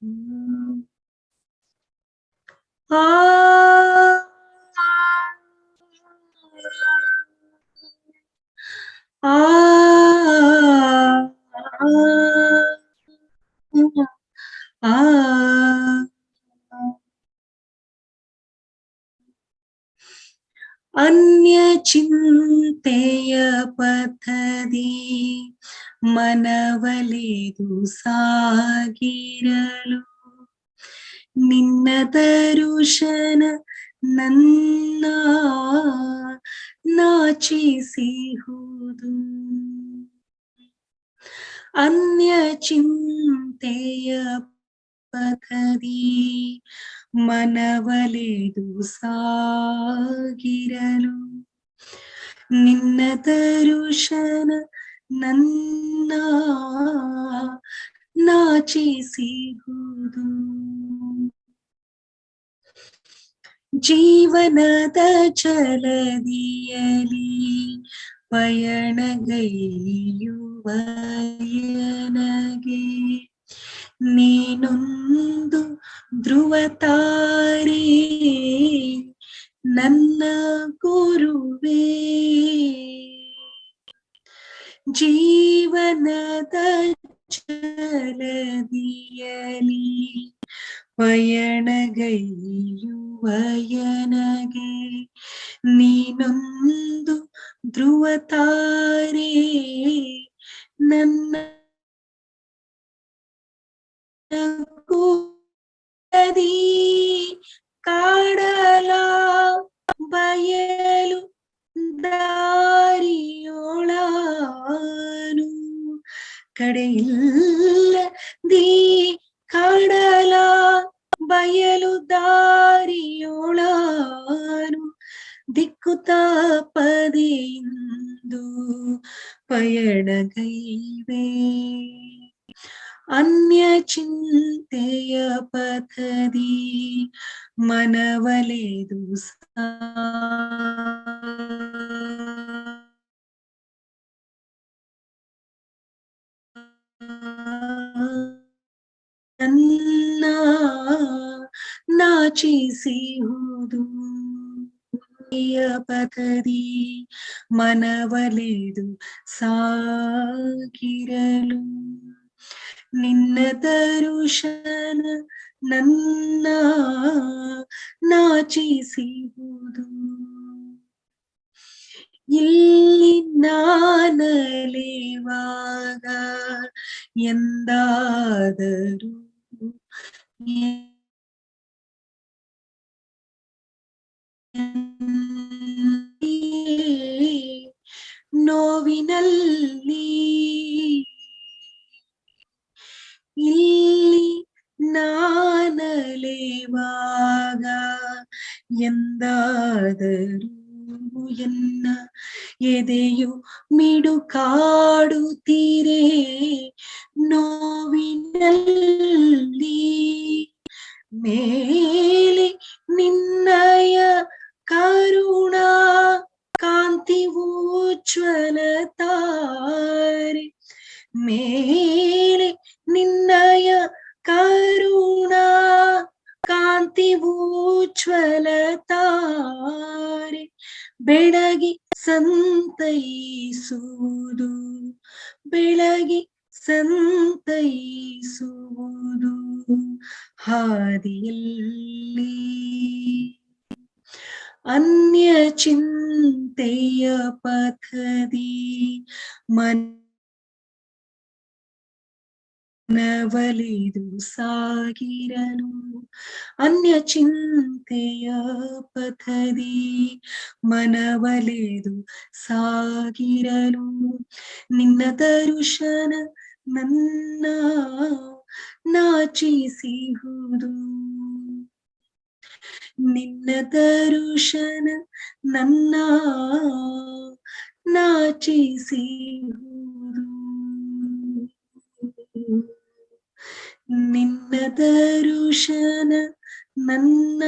ಅನ್ಯ ಚಿಂತೆಯ ಪಥದಿ ಮನವಲೆದು ಸಾಗಿರಲು ನಿನ್ನ ದರುಶನ ನನ್ನ ನಾಚಿಸಿಹುದು. ಅನ್ಯ ಚಿಂತೆಯ ಪಥದಿ ಮನವಲೆದು ಸಾಗಿರಲು ನಿನ್ನ ದರುಶನ ನನ್ನ ನಾಚಿಸಿಹುದು. ಜೀವನದ ಜಲದಿಯಲಿ ಪಯಣಗೈಯುವ ನನಗೆ ನೀನೊಂದು ಧ್ರುವ ತಾರೆ ನನ್ನ ಗುರುವೇ. ಜೀವನದ ಜಲದಿಯಲಿ ಪಯಣಗೈಯುವ ನನಗೆ ನೀನೊಂದು ಧ್ರುವ ತಾರೆ ನನ್ನ ಕೂಡದಿ ಕಾಡಲ ಬಯಲು ದಾರಿಯೊಳನು ಕಡೆಯಿಲ್ಲದಿ ಕಾಡಲ ಬಯಲು ದಾರಿಯೊಳನು ದಿಕ್ಕು ತಪ್ಪದೆಯಿಂದ ಪಯಣಗೈವೆ. ಅನ್ಯ ಚಿಂತೆಯ ಪಥದಿ ಮನವಲೆದು ನನ್ನ ನಾಚಿಸಿಹುದು. ಪಥದಿ ಮನವಲೆದು ಸಾಗಿರಲು ನಿನ್ನ ದರುಶನ ನನ್ನ ನಾಚಿಸಿಹುದು. ಇಲ್ಲಿ ನಾನಲೆವಾಗ ಎಂದಾದರೂ ನೋವಿನಲ್ಲಿ ಇಲ್ಲಿ ನಾನಲೆವಾಗ ಎಂದಾದರೂ ಎನ್ನ ಎದೆಯು ಮಿಡುಕಾಡುತ್ತೀರೆ ನೋವಿನಲ್ಲಿ ಮೇಲೆ ನಿನ್ನಯ ಕರುಣಾ ಕಾಂತಿ ಉಜ್ವಲ ತಾರೆ ಮೇಲೆ ನಿನ್ನಯ ಕರುಣಾ ಕಾಂತಿ ಉಜ್ವಲ ತಾರೆ ಬೆಳಗಿ ಸಂತೈಸುವುದು ಬೆಳಗಿ ಸಂತೈಸುವುದು ಹಾದಿಯಲ್ಲಿ. ಅನ್ಯ ಚಿಂತೆಯ ಪಥದಿ ಮನವಲೆದು ಸಾಗಿರಲು ಅನ್ಯ ಚಿಂತೆಯ ಪಥದಿ ಮನವಲೆದು ಸಾಗಿರಲು ನಿನ್ನ ದರುಶನ ನನ್ನ ನಾಚಿಸಿಹುದು. ನಿನ್ನ ದರುಶನ ನನ್ನ ನಾಚಿಸಿಹುದು. ನಿನ್ನ ದರುಶನ ನನ್ನ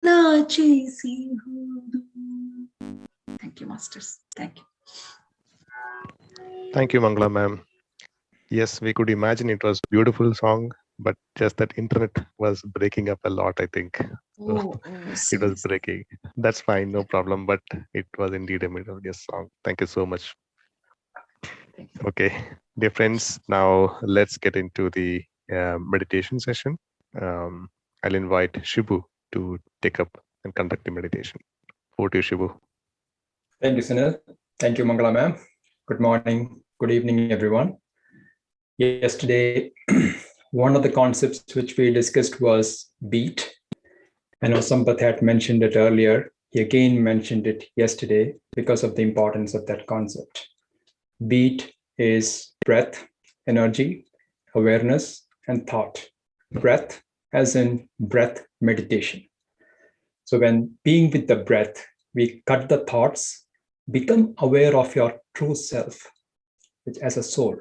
ನಾಚಿಸಿಹುದು. Thank you masters. Thank you. Thank you Mangala ma'am. Yes, we could imagine it was beautiful song, but just that internet was breaking up a lot, I think. So it was Seriously. breaking. That's fine, no problem. But it was indeed a melodious song. Thank you so much. Okay, dear friends, now let's get into the meditation session. Um, I'll invite Shibu to take up and conduct the meditation. Over to you, Shibu. Thank you, Sunil. Thank you, Mangala ma'am. Good morning, good evening, everyone. Yesterday, one of the concepts which we discussed was beat. I know Sampath had mentioned it earlier. He again mentioned it yesterday because of the importance of that concept. Beat is breath, energy, awareness, and thought. Breath as in breath meditation. So when being with the breath, we cut the thoughts, become aware of your true self, which as a soul.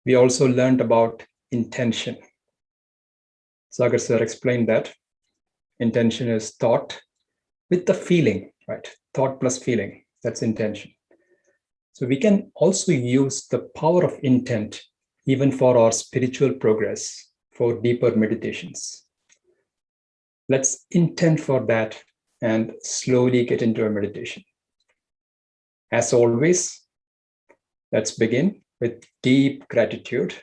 We also learned about intention. Sagar sir explained that intention is thought with the feeling, right? Thought plus feeling, that's intention. So we can also use the power of intent even for our spiritual progress, for deeper meditations. Let's intend for that and slowly get into a meditation. As always, let's begin with deep gratitude.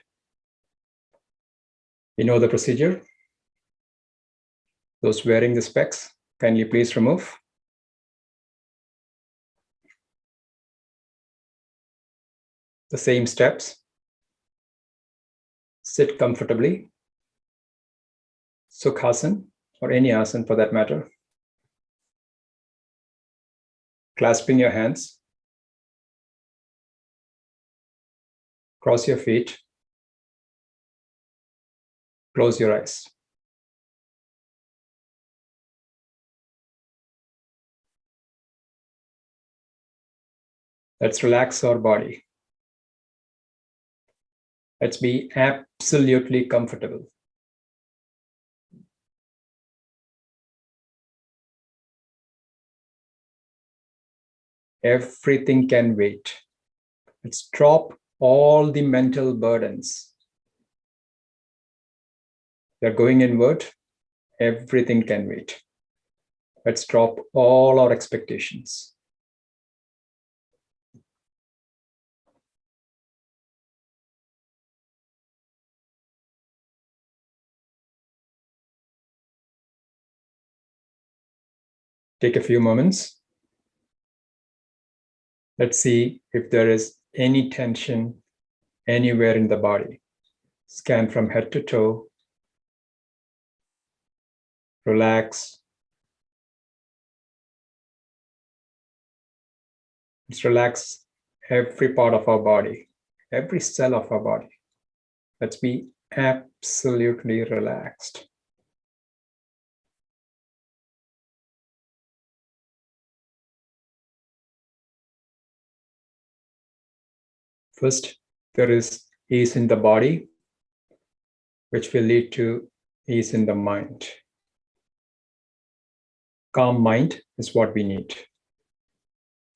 You know the procedure. Those wearing the specs, kindly please remove. The same steps. Sit comfortably. Sukhasana, or any asana for that matter. Clasping your hands. Cross your feet. Close your eyes. Let's relax our body. Let's be absolutely comfortable. Everything can wait. Let's drop all the mental burdens. They're going inward. Everything can wait. Let's drop all our expectations. Take a few moments. Let's see if there is any tension anywhere in the body. Scan from head to toe. Relax. Let's relax every part of our body, every cell of our body. Let's be absolutely relaxed. First, there is ease in the body, which will lead to ease in the mind. Calm mind is what we need.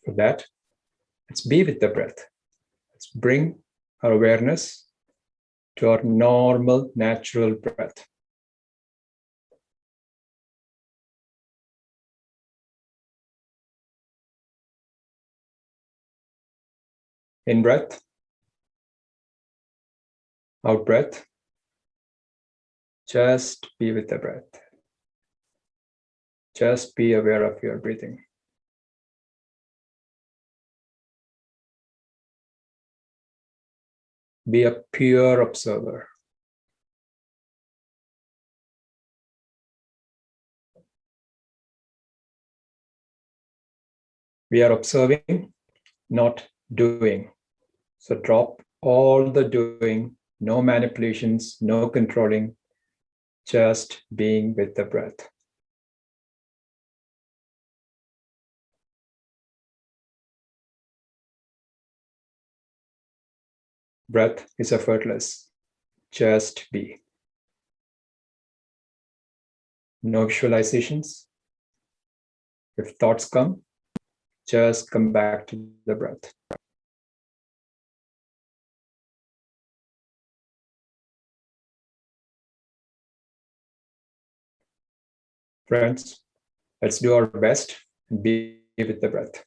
For that, let's be with the breath. Let's bring our awareness to our normal, natural breath. In breath, out breath. Just be with the breath. Just be aware of your breathing. Be a pure observer. We are observing, not doing. So drop all the doing, no manipulations, no controlling, just being with the breath. Breath is effortless. Just be. No visualizations. If thoughts come, just come back to the breath. Friends, let's do our best and be with the breath.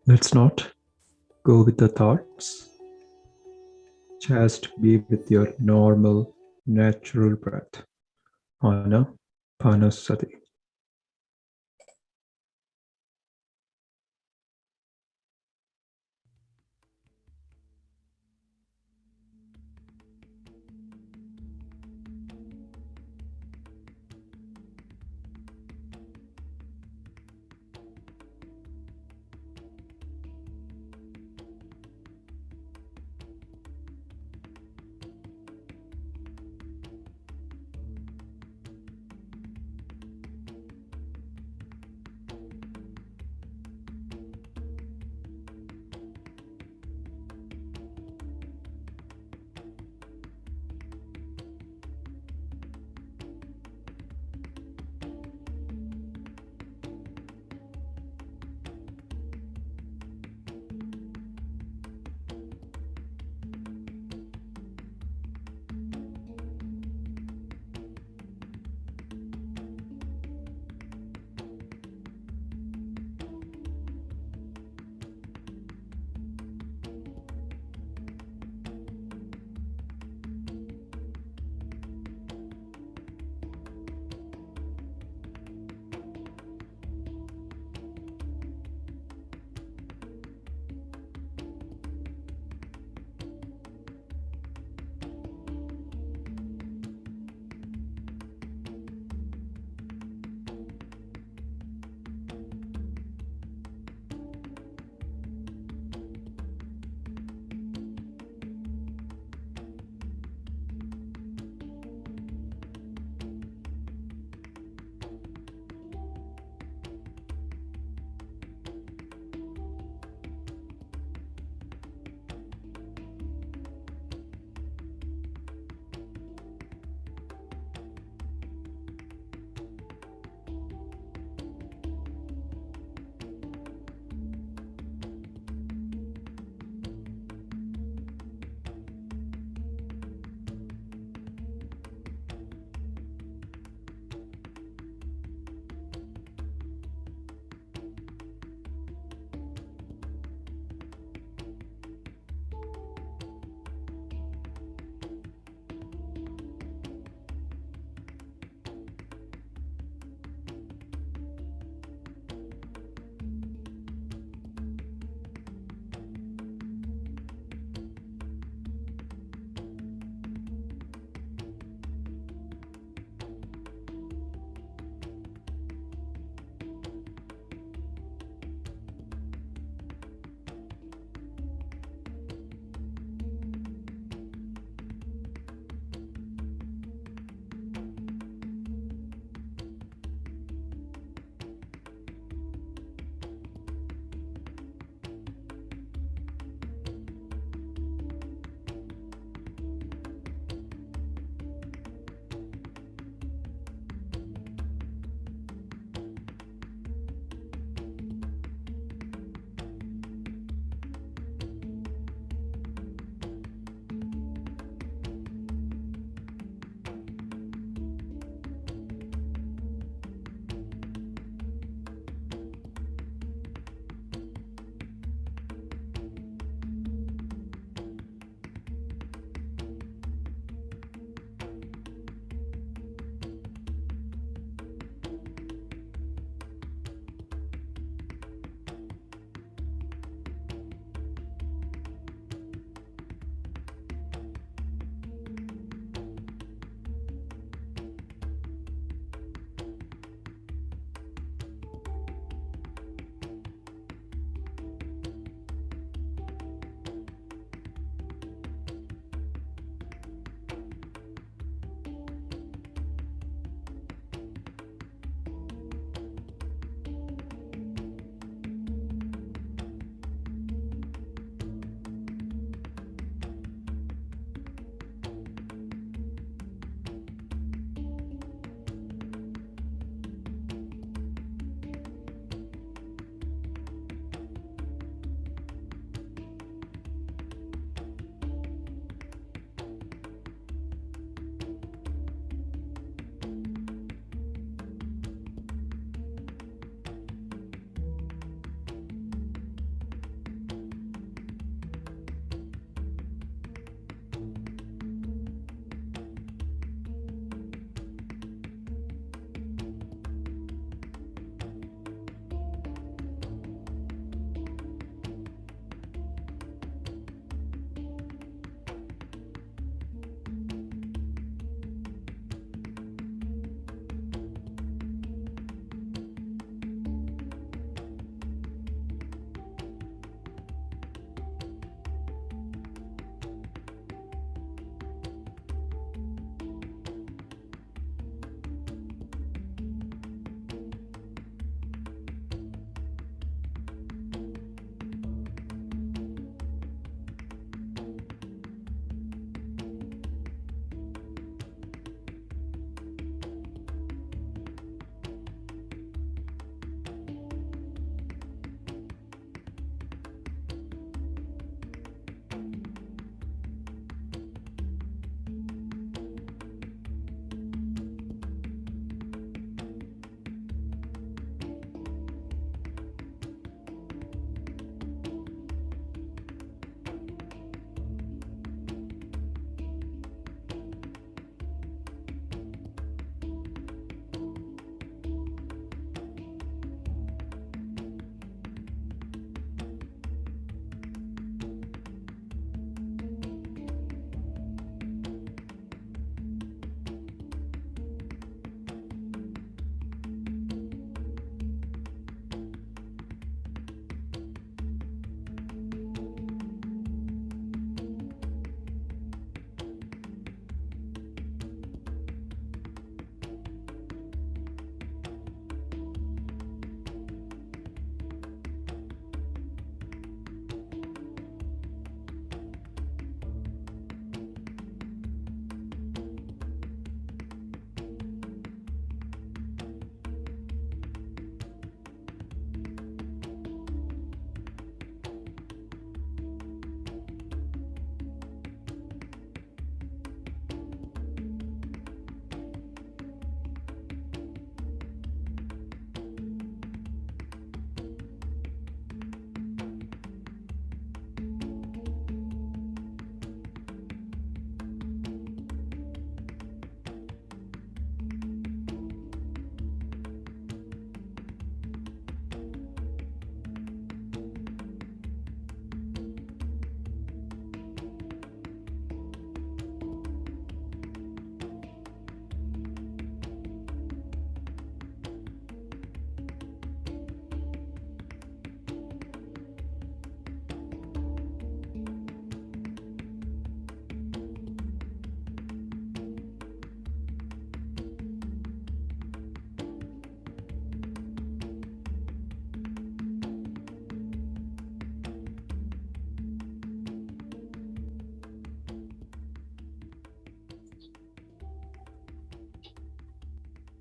Let's not go with the thoughts. Just be with your normal, natural breath. Anapanasati.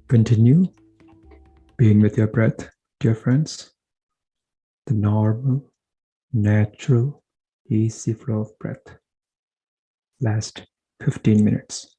Continue being with your breath, dear friends. The normal, natural, easy flow of breath. Last 15 minutes.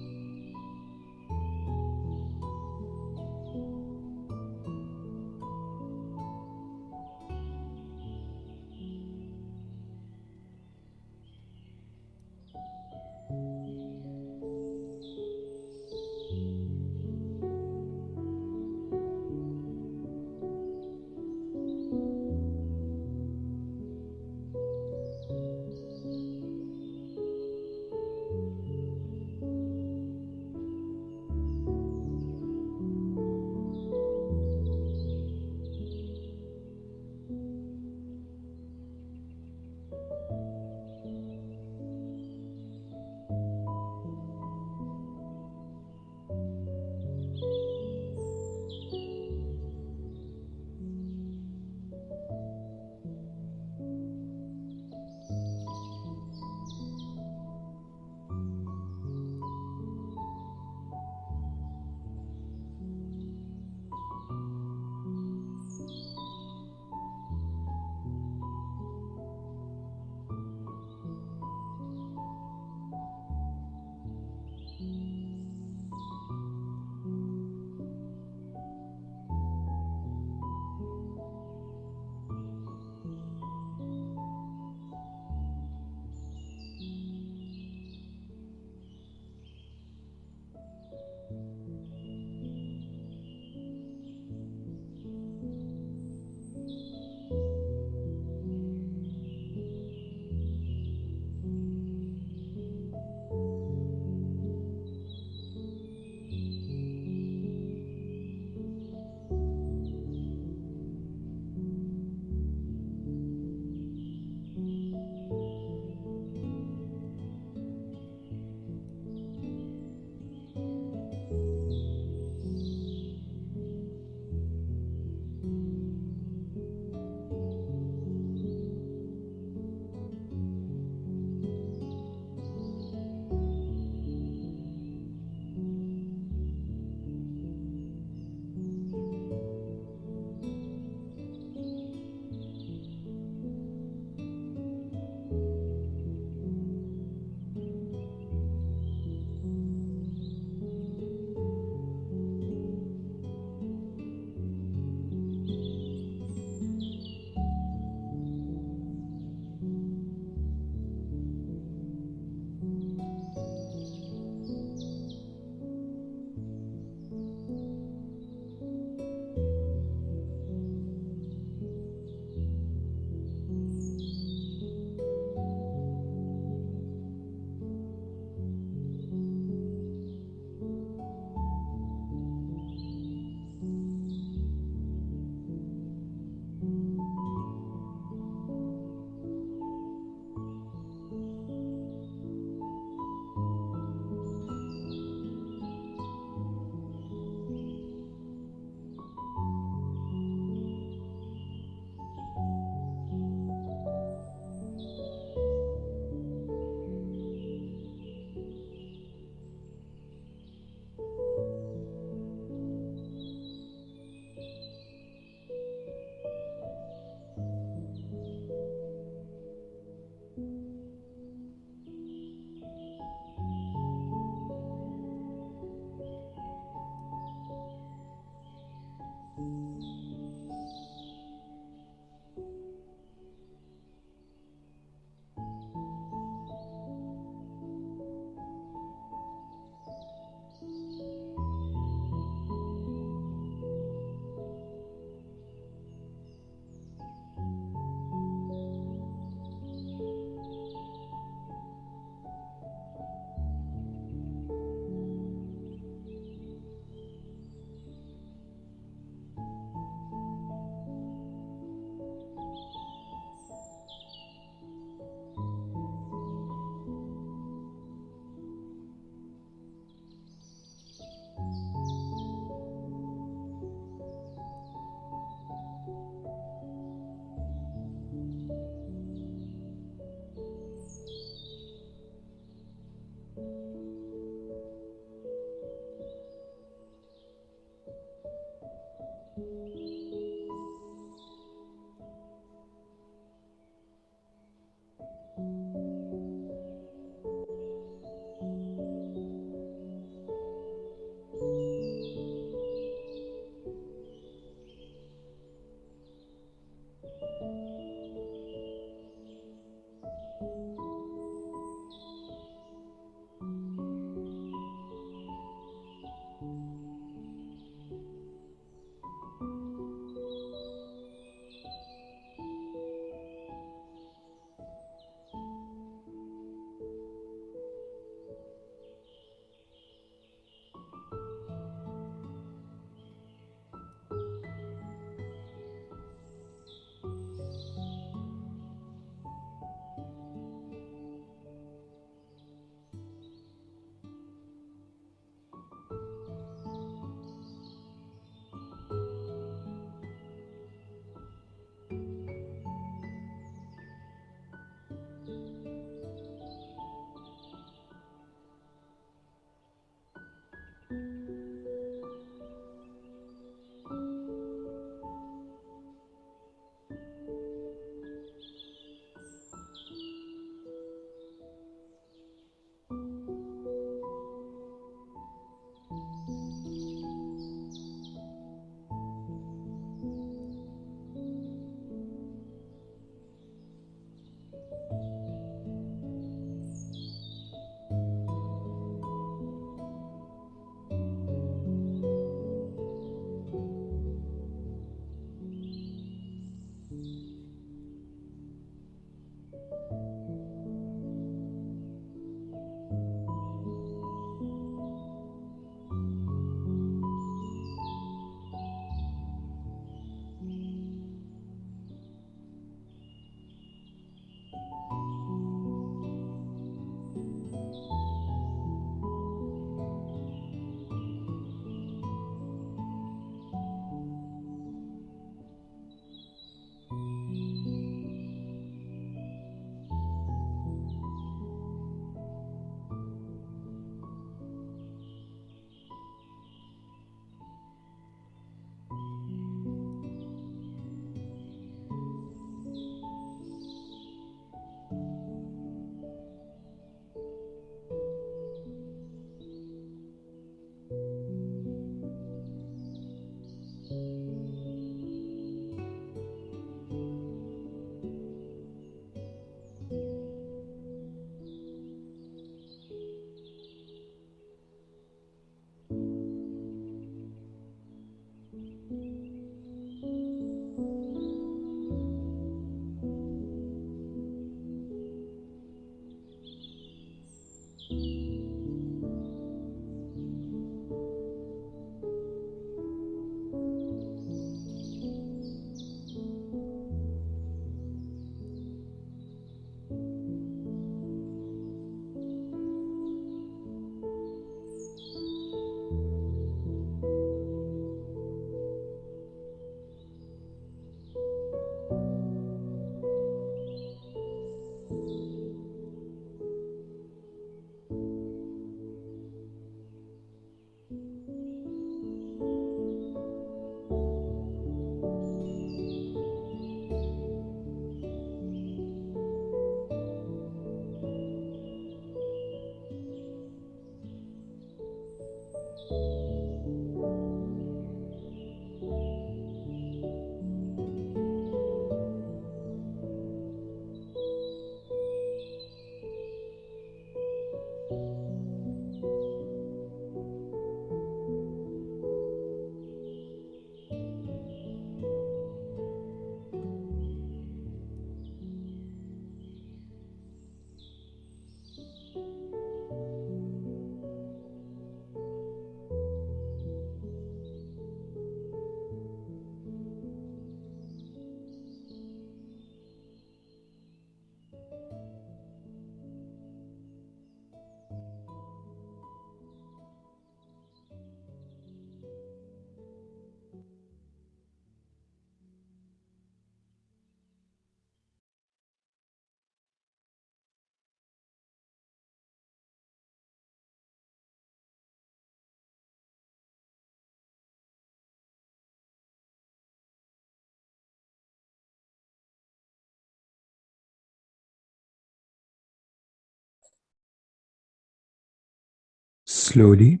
Slowly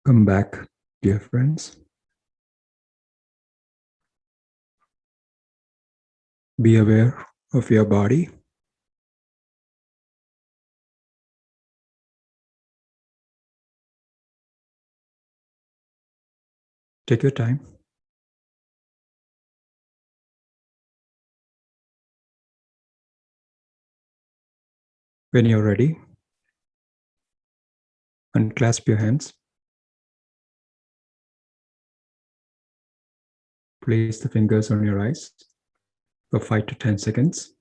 come back, dear friends. Be aware of your body. Take your time. When you're ready, unclasp your hands. Place the fingers on your eyes for 5 to 10 seconds.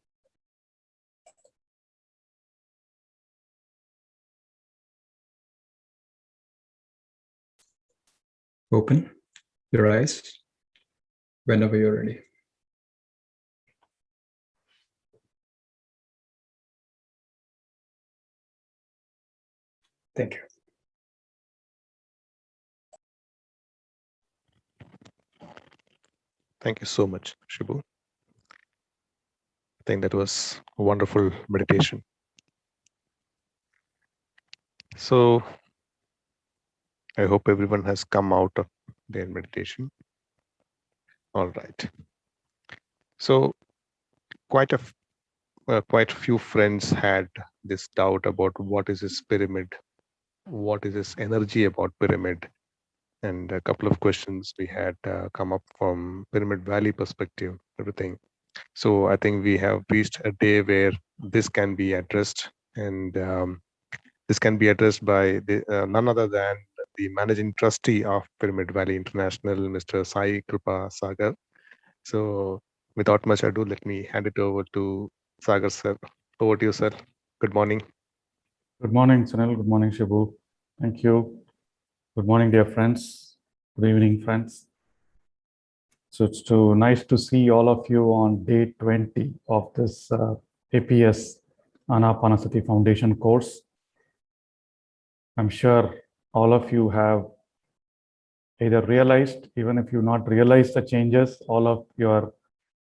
Open your eyes whenever you're ready. Thank you. Thank you so much, Shibu. I think that was a wonderful meditation. So I hope everyone has come out of their meditation. All right. So quite a few friends had this doubt about what is this pyramid, what is this energy about pyramid, and a couple of questions we had come up from Pyramid Valley perspective, everything. So I think we have reached a day where this can be addressed, and this can be addressed by none other than the managing trustee of Pyramid Valley International, Mr. Sai Kripa Sagar. So without much ado, let me hand it over to Sagar sir. Over to you, sir. Good morning. Good morning, Sunil. Good morning, Shibu. Thank you. Good morning, dear friends. Good evening, friends. So it's nice to see all of you on day 20 of this APS Anapanasati Foundation course. I'm sure all of you have either realized, even if you not realized the changes, all of your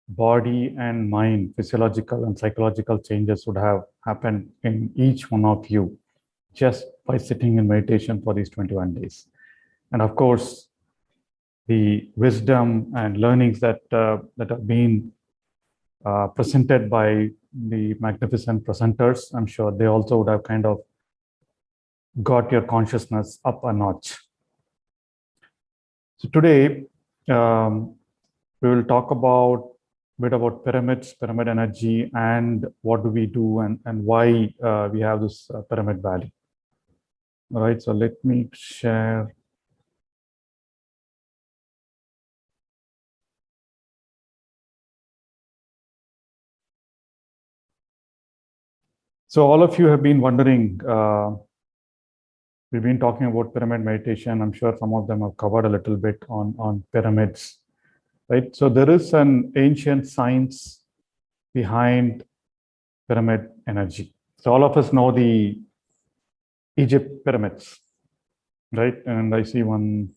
body and mind, physiological and psychological changes would have happened in each one of you just by sitting in meditation for these 21 days. And of course, the wisdom and learnings that have been presented by the magnificent presenters, I'm sure they also would have kind of got your consciousness up a notch. So today, we will talk about a bit about pyramids, pyramid energy, and what do we do and why we have this pyramid valley. All right, so let me share. So all of you have been wondering, we've been talking about pyramid meditation. I'm sure some of them have covered a little bit on pyramids, right? So there is an ancient science behind pyramid energy. So all of us know the Egypt pyramids, right? And I see one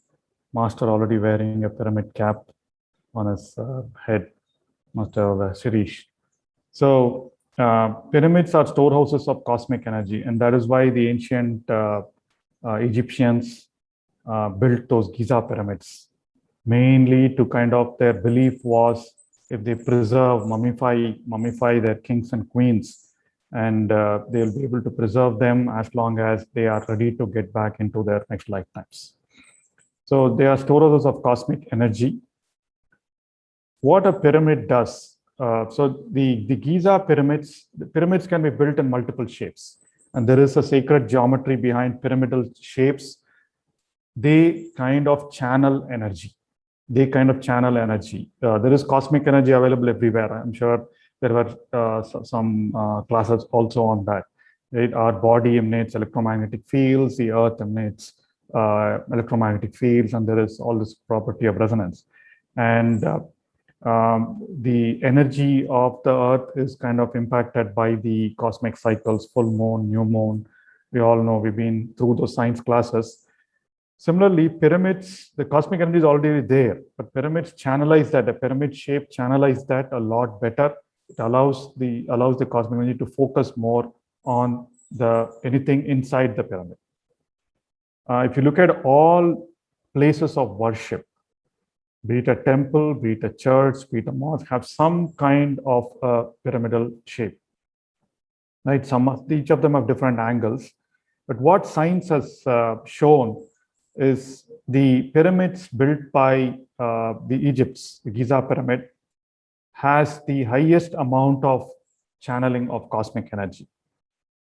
master already wearing a pyramid cap on his head, Master Shirish. So pyramids are storehouses of cosmic energy, and that is why the ancient Egyptians built those Giza pyramids, mainly to kind of, their belief was if they preserve, mummify their kings and queens, and they'll be able to preserve them as long as they are ready to get back into their next lifetimes. So they are storehouses of cosmic energy. What a pyramid does, so the Giza pyramids, the pyramids can be built in multiple shapes, and there is a sacred geometry behind pyramidal shapes. They kind of channel energy. There is cosmic energy available everywhere. I'm sure there were some classes also on that. Right? Our body emanates electromagnetic fields, the earth emanates electromagnetic fields, and there is all this property of resonance. And the energy of the earth is kind of impacted by the cosmic cycles, full moon, new moon. We all know, we've been through those science classes. Similarly, pyramids, the cosmic energy is already there, but pyramids channelize that. The pyramid shape channelize that a lot better. It allows the cosmic energy to focus more on anything inside the pyramid. if you look at all places of worship, be it a temple, be it a church, be it a mosque, have some kind of a pyramidal shape, right? Each of them have different angles. But what science has shown is the pyramids built by the Egypt's, the Giza pyramid, has the highest amount of channeling of cosmic energy.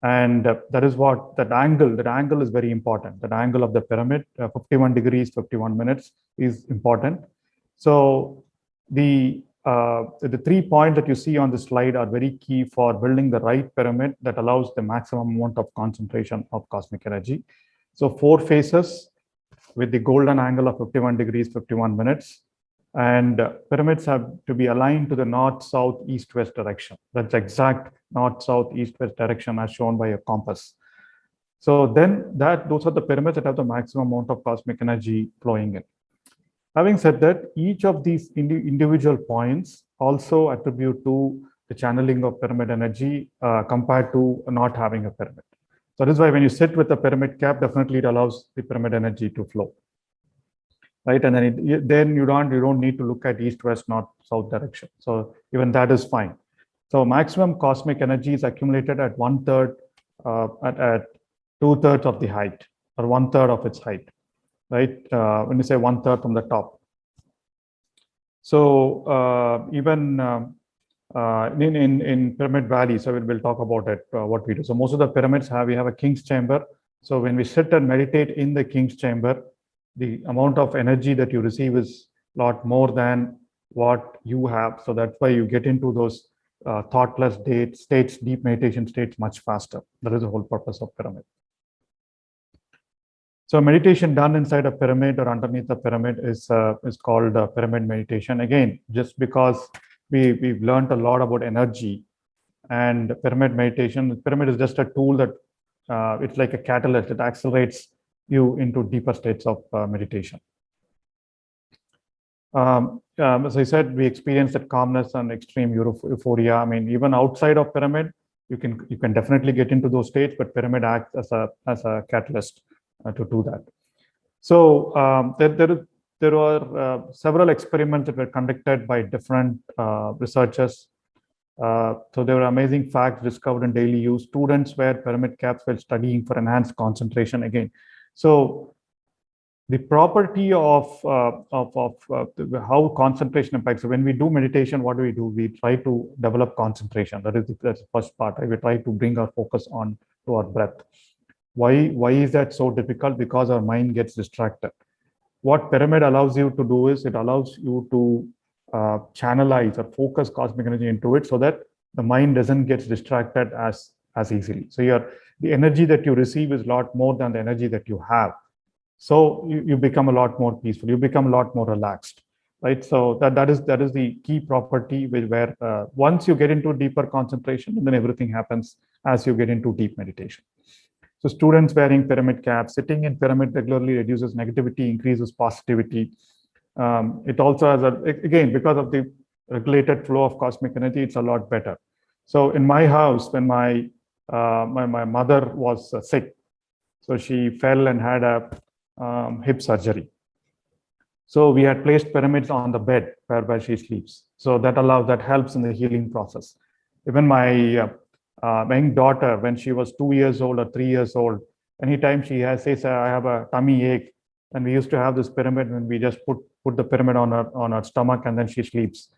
And that is what that angle is very important. That angle of the pyramid, 51 degrees, 51 minutes is important. So the 3 points that you see on the slide are very key for building the right pyramid that allows the maximum amount of concentration of cosmic energy. So 4 faces with the golden angle of 51 degrees, 51 minutes. And pyramids have to be aligned to the north, south, east, west direction. That's exact north, south, east, west direction as shown by a compass. So then those are the pyramids that have the maximum amount of cosmic energy flowing in. Having said that, each of these individual points also attribute to the channeling of pyramid energy compared to not having a pyramid. So that is why when you sit with a pyramid cap, definitely it allows the pyramid energy to flow. Right, and then you don't need to look at east, west, north, south direction. So even that is fine. So maximum cosmic energy is accumulated at 1/3, at 2/3 of the height, or 1/3 of its height. Right, when you say 1/3 from the top. So even in Pyramid Valley, so we'll talk about it, what we do. So most of the pyramids we have a king's chamber. So when we sit and meditate in the king's chamber, the amount of energy that you receive is a lot more than what you have. So that's why you get into those thoughtless states, deep meditation states much faster. That is the whole purpose of pyramid. So meditation done inside a pyramid or underneath a pyramid is called pyramid meditation. Again, just because we've learned a lot about energy and pyramid meditation. The pyramid is just a tool that it's like a catalyst that accelerates you into deeper states of meditation. As I said, we experience that calmness and extreme euphoria. I mean, even outside of pyramid, you can definitely get into those states, but pyramid acts as a catalyst to do that. So there were several experiments that were conducted by different researchers. So there were amazing facts discovered in daily use. Students wear pyramid caps while studying for enhanced concentration again. So the property of how concentration impacts. So when we do meditation, what do? We try to develop concentration. That's the first part. Right? We try to bring our focus on to our breath. Why is that so difficult? Because our mind gets distracted. What pyramid allows you to do is it allows you to channelize or focus cosmic energy into it so that the mind doesn't get distracted as easily. So the energy that you receive is a lot more than the energy that you have. So you become a lot more peaceful. You become a lot more relaxed, right? So that is the key property where once you get into deeper concentration, then everything happens as you get into deep meditation. So students wearing pyramid caps, sitting in pyramid regularly reduces negativity, increases positivity. It also has again, because of the regulated flow of cosmic energy, it's a lot better. So in my house, when my mother was sick, so she fell and had a hip surgery. So we had placed pyramids on the bed where she sleeps. So that helps in the healing process. Even my young daughter, when she was 2 years old or 3 years old, anytime she says, I have a tummy ache, and we used to have this pyramid when we just put the pyramid on her stomach and then she sleeps.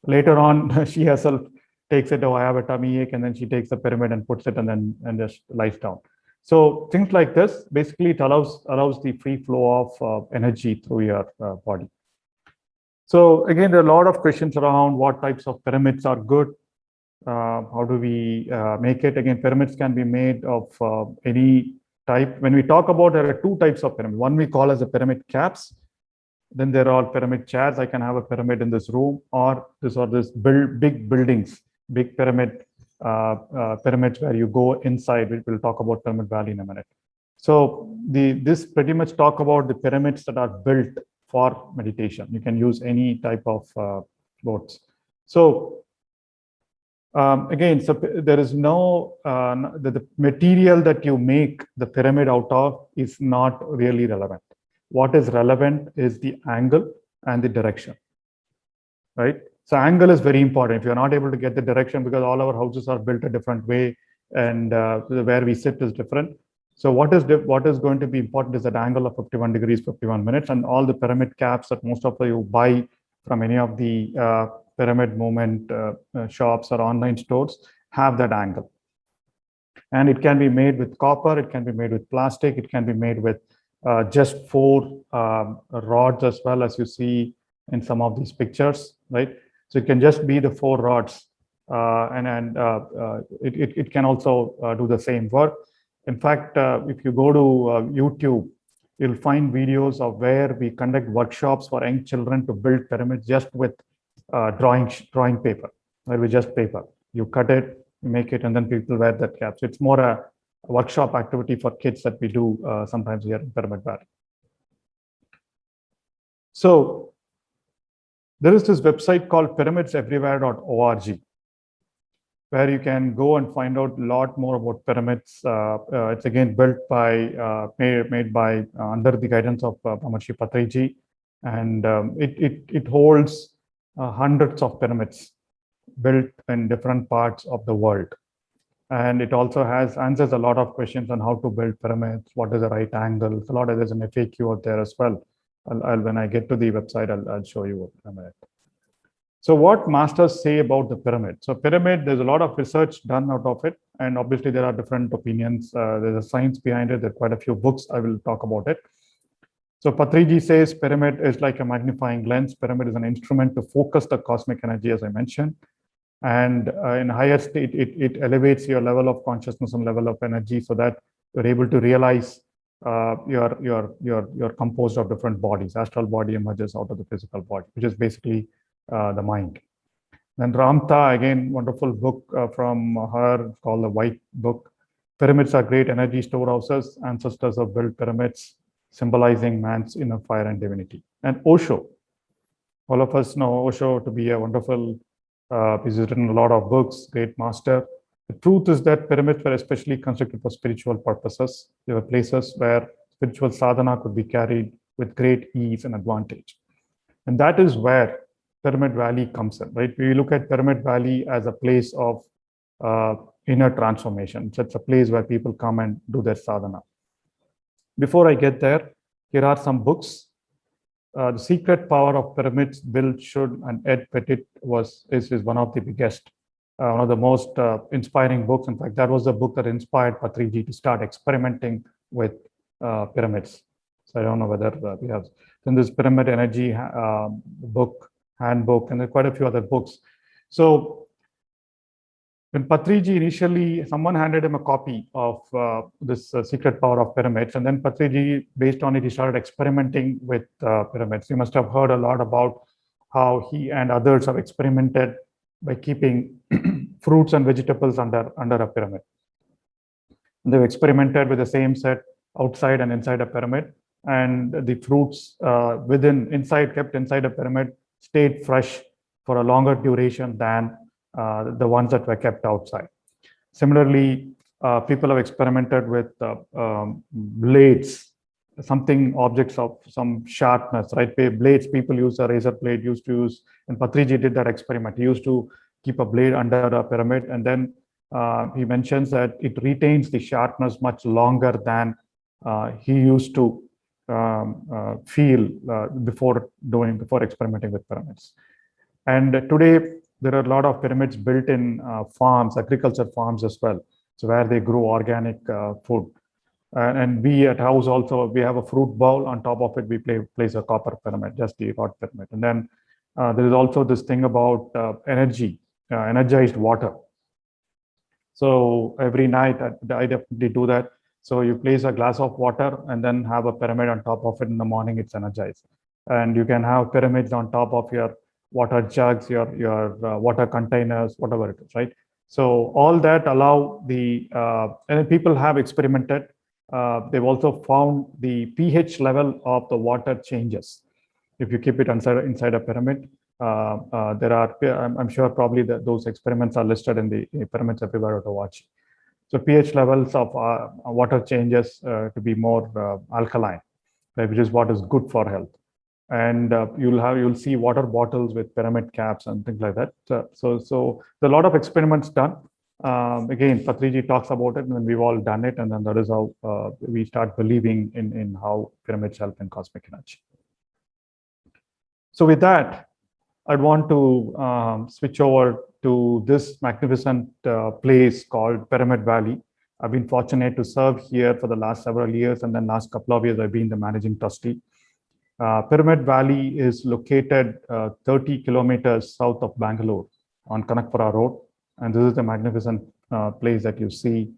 Later on, she herself takes it, I have a tummy ache, and then she takes the pyramid and puts it and just lies down. So things like this, basically it allows the free flow of energy through your body. So again, there are a lot of questions around what types of pyramids are good. How do we make it? Again, pyramids can be made of any type. When we talk about, there are 2 types of pyramid. One we call as a pyramid caps. Then there are pyramid chairs. I can have a pyramid in this room, or this big buildings, big pyramids where you go inside. We'll talk about Pyramid Valley in a minute. So this pretty much talk about the pyramids that are built for meditation. You can use any type of boats. So Again, so there is no, the material that you make the pyramid out of is not really relevant. What is relevant is the angle and the direction, right? So angle is very important. If you're not able to get the direction, because all our houses are built a different way and where we sit is different. So what is going to be important is that angle of 51 degrees, 51 minutes, and all the pyramid caps that most of you buy from any of the pyramid movement shops or online stores have that angle. And it can be made with copper, it can be made with plastic, it can be made with just 4 rods as well, as you see in some of these pictures, right? So it can just be the 4 rods, and it can also do the same work. In fact, if you go to YouTube, you'll find videos of where we conduct workshops for young children to build pyramids just with drawing paper, where we just paper. You cut it, you make it, and then people wear that cap. So it's more a workshop activity for kids that we do sometimes here in Pyramid Valley. So there is this website called pyramidseverywhere.org, where you can go and find out a lot more about pyramids. It's again built by, made by under the guidance of Brahmarshi Patriji, and it holds hundreds of pyramids built in different parts of the world. And it also answers a lot of questions on how to build pyramids, what is the right angle. There's an FAQ out there as well. When I get to the website, I'll show you in a minute. So what masters say about the pyramid? So pyramid, there's a lot of research done out of it. And obviously there are different opinions. There's a science behind it. There are quite a few books. I will talk about it. So Patriji says pyramid is like a magnifying lens. Pyramid is an instrument to focus the cosmic energy, as I mentioned. And in higher state, it elevates your level of consciousness and level of energy so that you're able to realize you're composed of different bodies. Astral body emerges out of the physical body, which is basically the mind. Then Ramtha, again, wonderful book from her called The White Book. Pyramids are great energy storehouses. Ancestors have built pyramids, symbolizing man's inner fire and divinity. And Osho, all of us know Osho to be a wonderful, he's written a lot of books, great master. The truth is that pyramids were especially constructed for spiritual purposes. They were places where spiritual sadhana could be carried with great ease and advantage. And that is where Pyramid Valley comes in, right? We look at Pyramid Valley as a place of inner transformation. So it's a place where people come and do their sadhana. Before I get there, here are some books. The Secret Power of Pyramids, Bill Should and Ed Pettit is one of the biggest, one of the most inspiring books. In fact, that was the book that inspired Patriji to start experimenting with pyramids. So I don't know whether we have. Then this Pyramid Energy book, handbook, and there are quite a few other books. So when Patriji initially, someone handed him a copy of this Secret Power of Pyramids, and then Patriji, based on it, he started experimenting with pyramids. You must have heard a lot about how he and others have experimented by keeping fruits and vegetables under a pyramid. And they've experimented with the same set outside and inside a pyramid, and the fruits kept inside a pyramid stayed fresh for a longer duration than the ones that were kept outside. Similarly, people have experimented with blades, objects of some sharpness, right? Blades, people use a razor blade, and Patriji did that experiment. He used to keep a blade under a pyramid, and then he mentions that it retains the sharpness much longer than he used to feel before experimenting with pyramids. And today, there are a lot of pyramids built in farms, agriculture farms as well, so where they grow organic food. And we at house also, we have a fruit bowl. On top of it, we place a copper pyramid, just the rod pyramid. And then there is also this thing about energized water. So every night, I definitely do that. So you place a glass of water and then have a pyramid on top of it. In the morning, it's energized. And you can have pyramids on top of your water jugs, your water containers, whatever it is, right? So all that allow and people have experimented. They've also found the pH level of the water changes if you keep it inside a pyramid. There are, I'm sure probably those experiments are listed in the Pyramids Everywhere to watch. So pH levels of water changes to be more alkaline, right, which is what is good for health. And you'll see water bottles with pyramid caps and things like that. So there's a lot of experiments done. Again, Patriji talks about it, and we've all done it, and then that is how we start believing in how pyramids help in cosmic energy. So with that, I'd want to switch over to this magnificent place called Pyramid Valley. I've been fortunate to serve here for the last several years, and then last couple of years I've been the managing trustee. Pyramid Valley is located 30 kilometers south of Bangalore on Kanakapura Road, and this is the magnificent place that you see.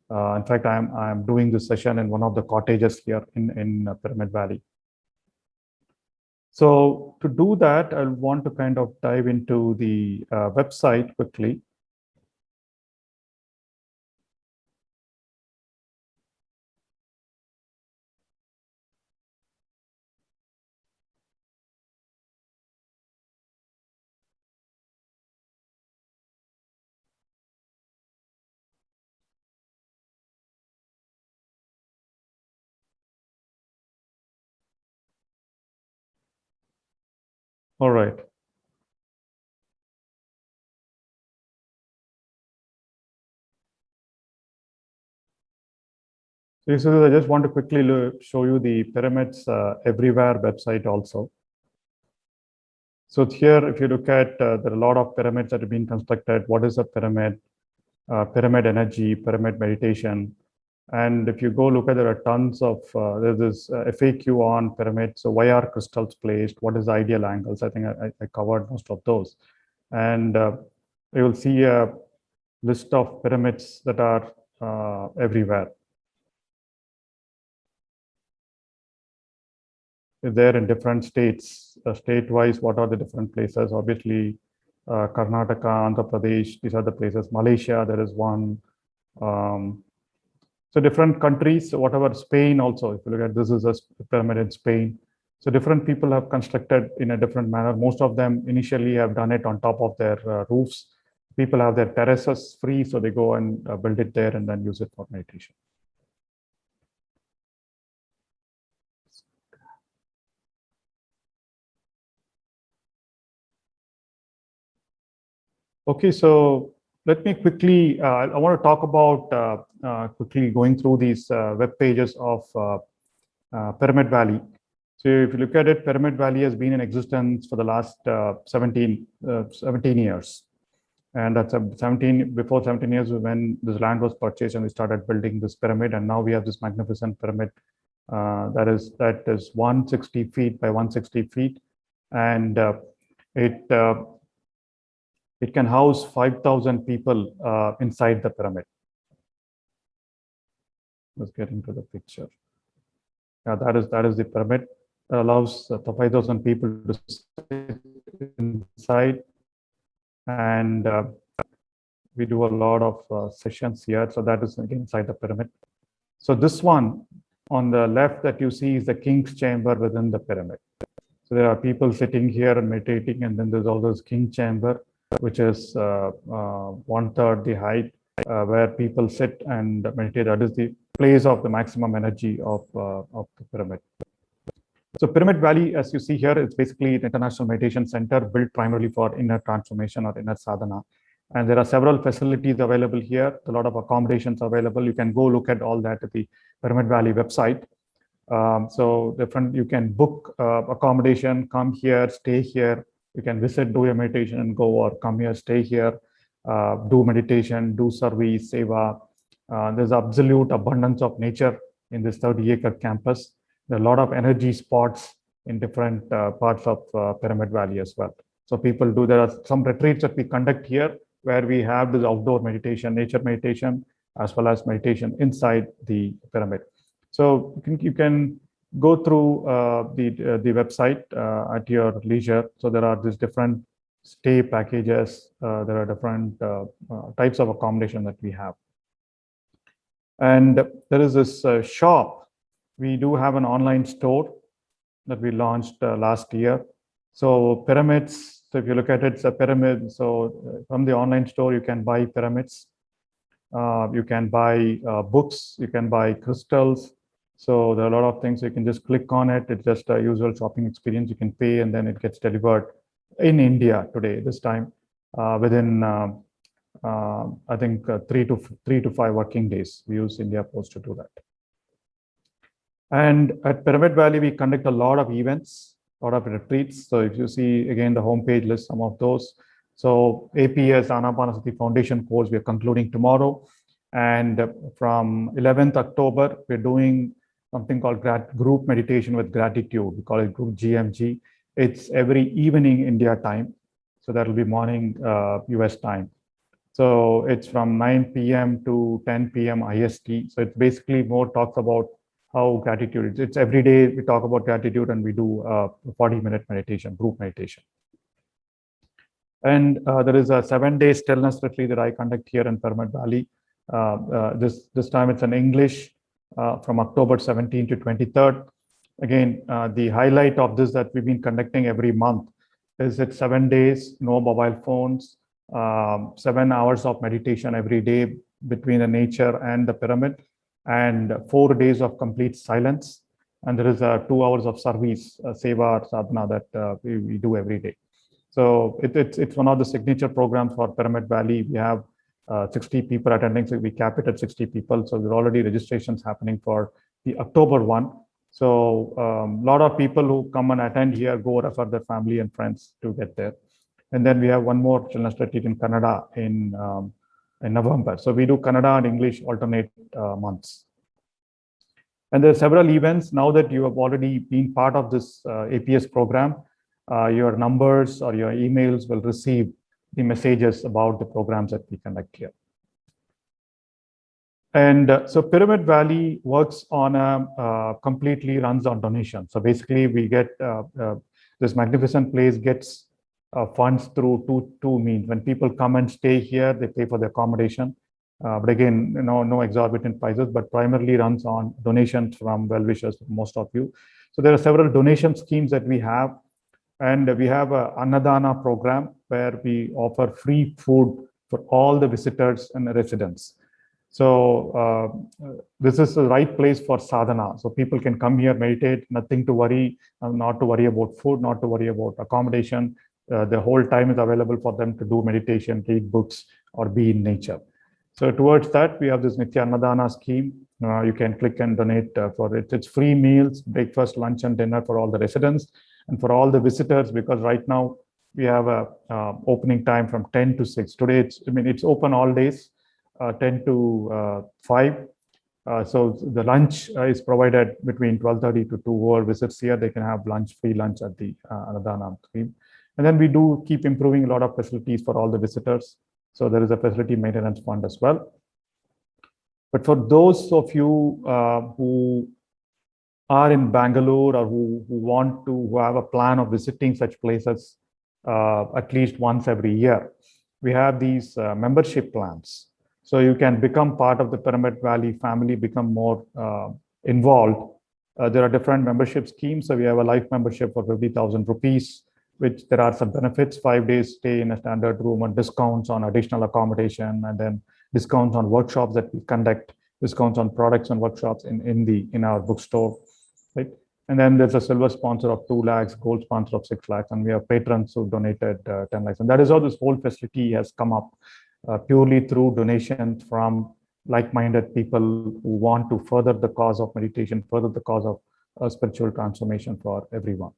In fact, I'm doing this session in one of the cottages here in Pyramid Valley. So to do that, I want to kind of dive into the website quickly. All right. So I just want to quickly show you the Pyramids Everywhere website also. So here, if you look at, there are a lot of pyramids that have been constructed. What is a pyramid? Pyramid energy, pyramid meditation. And if you go look at, there are tons of, there's this FAQ on pyramids. So why are crystals placed? What is the ideal angles? I think I covered most of those. And you will see a list of pyramids that are everywhere. They're in different states. State-wise, what are the different places? Obviously, Karnataka, Andhra Pradesh, these are the places. Malaysia, there is one. So different countries, whatever, Spain also, if you look at, this is a pyramid in Spain. So different people have constructed in a different manner. Most of them initially have done it on top of their roofs. People have their terraces free, so they go and build it there and then use it for meditation. Okay, so let me quickly, I want to talk about quickly going through these web pages of Pyramid Valley. So if you look at it, Pyramid Valley has been in existence for the last 17 years. And that's before 17 years when this land was purchased and we started building this pyramid. And now we have this magnificent pyramid that is 160 feet by 160 feet. And it can house 5,000 people inside the pyramid. Let's get into the picture. Yeah, that is the pyramid. It allows 5,000 people to sit inside, and we do a lot of sessions here. So that is again inside the pyramid. So this one on the left that you see is the king's chamber within the pyramid. So there are people sitting here and meditating, and then there's also this king chamber, which is 1/3 the height, where people sit and meditate. That is the place of the maximum energy of the pyramid. So Pyramid Valley, as you see here, it's basically an international meditation center built primarily for inner transformation or inner sadhana. And there are several facilities available here, a lot of accommodations available. You can go look at all that at the Pyramid Valley website. So you can book accommodation, come here, stay here. You can visit, do your meditation and go, or come here, stay here, do meditation, do service, seva. There's absolute abundance of nature in this 30-acre campus. There are a lot of energy spots in different parts of Pyramid Valley as well. So there are some retreats that we conduct here where we have this outdoor meditation, nature meditation, as well as meditation inside the pyramid. So you can go through the website at your leisure. So there are these different stay packages. There are different types of accommodation that we have. And there is this shop. We do have an online store that we launched last year. So Pyramids So if you look at it, it's a pyramid. So from the online store, you can buy pyramids. You can buy books. You can buy crystals. So there are a lot of things. You can just click on it. It's just a usual shopping experience. You can pay, and then it gets delivered in India today. This time within I think 3 to 5 working days. We use India Post to do that. And at Pyramid Valley, we conduct a lot of events, a lot of retreats. So if you see, again, the homepage lists some of those. So APS, Anapanasati Foundation course, we are concluding tomorrow. And from 11th October, we're doing something called group meditation with gratitude. We call it group GMG. It's every evening India time. So that will be morning US time. So it's from 9 p.m. to 10 p.m. IST. So it's basically more talks about how gratitude is. It's every day we talk about gratitude, and we do a 40-minute meditation, group meditation. And there is a 7-day stillness retreat that I conduct here in Pyramid Valley. This time it's in English from October 17th to 23rd. Again, the highlight of this that we've been conducting every month is it's 7 days, no mobile phones, 7 hours of meditation every day between the nature and the pyramid, and 4 days of complete silence. And there is 2 hours of service, seva sadhana that we do every day. So it's one of the signature programs for Pyramid Valley. We have 60 people attending, so we cap it at 60 people. So there are already registrations happening for the October one. So a lot of people who come and attend here go refer their family and friends to get there. And then we have one more children's retreat in Canada in November. So we do Kannada and English alternate months. And there are several events. Now that you have already been part of this APS program, your numbers or your emails will receive the messages about the programs that we conduct here. And so Pyramid Valley works on completely runs on donation. So basically we get this magnificent place gets funds through two means. When people come and stay here, they pay for the accommodation. But again, no exorbitant prices, but primarily runs on donations from well-wishers, most of you. So there are several donation schemes that we have. And we have a Annadana program where we offer free food for all the visitors and residents. So this is the right place for sadhana. So people can come here, meditate, nothing to worry, not to worry about food, not to worry about accommodation. The whole time is available for them to do meditation, read books, or be in nature. So towards that, we have this Nitya Annadana scheme. You can click and donate for it. It's free meals, breakfast, lunch, and dinner for all the residents. And for all the visitors, because right now we have a opening time from 10 to 6. Today, it's open all days, 10 to 5. So the lunch is provided between 12:30 to 2. Whoever visits here, they can have lunch, free lunch at the Annadana scheme. And then we do keep improving a lot of facilities for all the visitors. So there is a facility maintenance fund as well. But for those of you who are in Bangalore or who have a plan of visiting such places at least once every year, we have these membership plans. So you can become part of the Pyramid Valley family, become more involved. There are different membership schemes. So we have a life membership for 50,000 rupees, which there are some benefits, 5 days stay in a standard room, and discounts on additional accommodation, and then discounts on workshops that we conduct, discounts on products and workshops in our bookstore. Right? And then there's a silver sponsor of 2 lakhs, gold sponsor of 6 lakhs, and we have patrons who donated 10 lakhs. And that is how this whole facility has come up, purely through donations from like-minded people who want to further the cause of meditation, further the cause of spiritual transformation for everyone.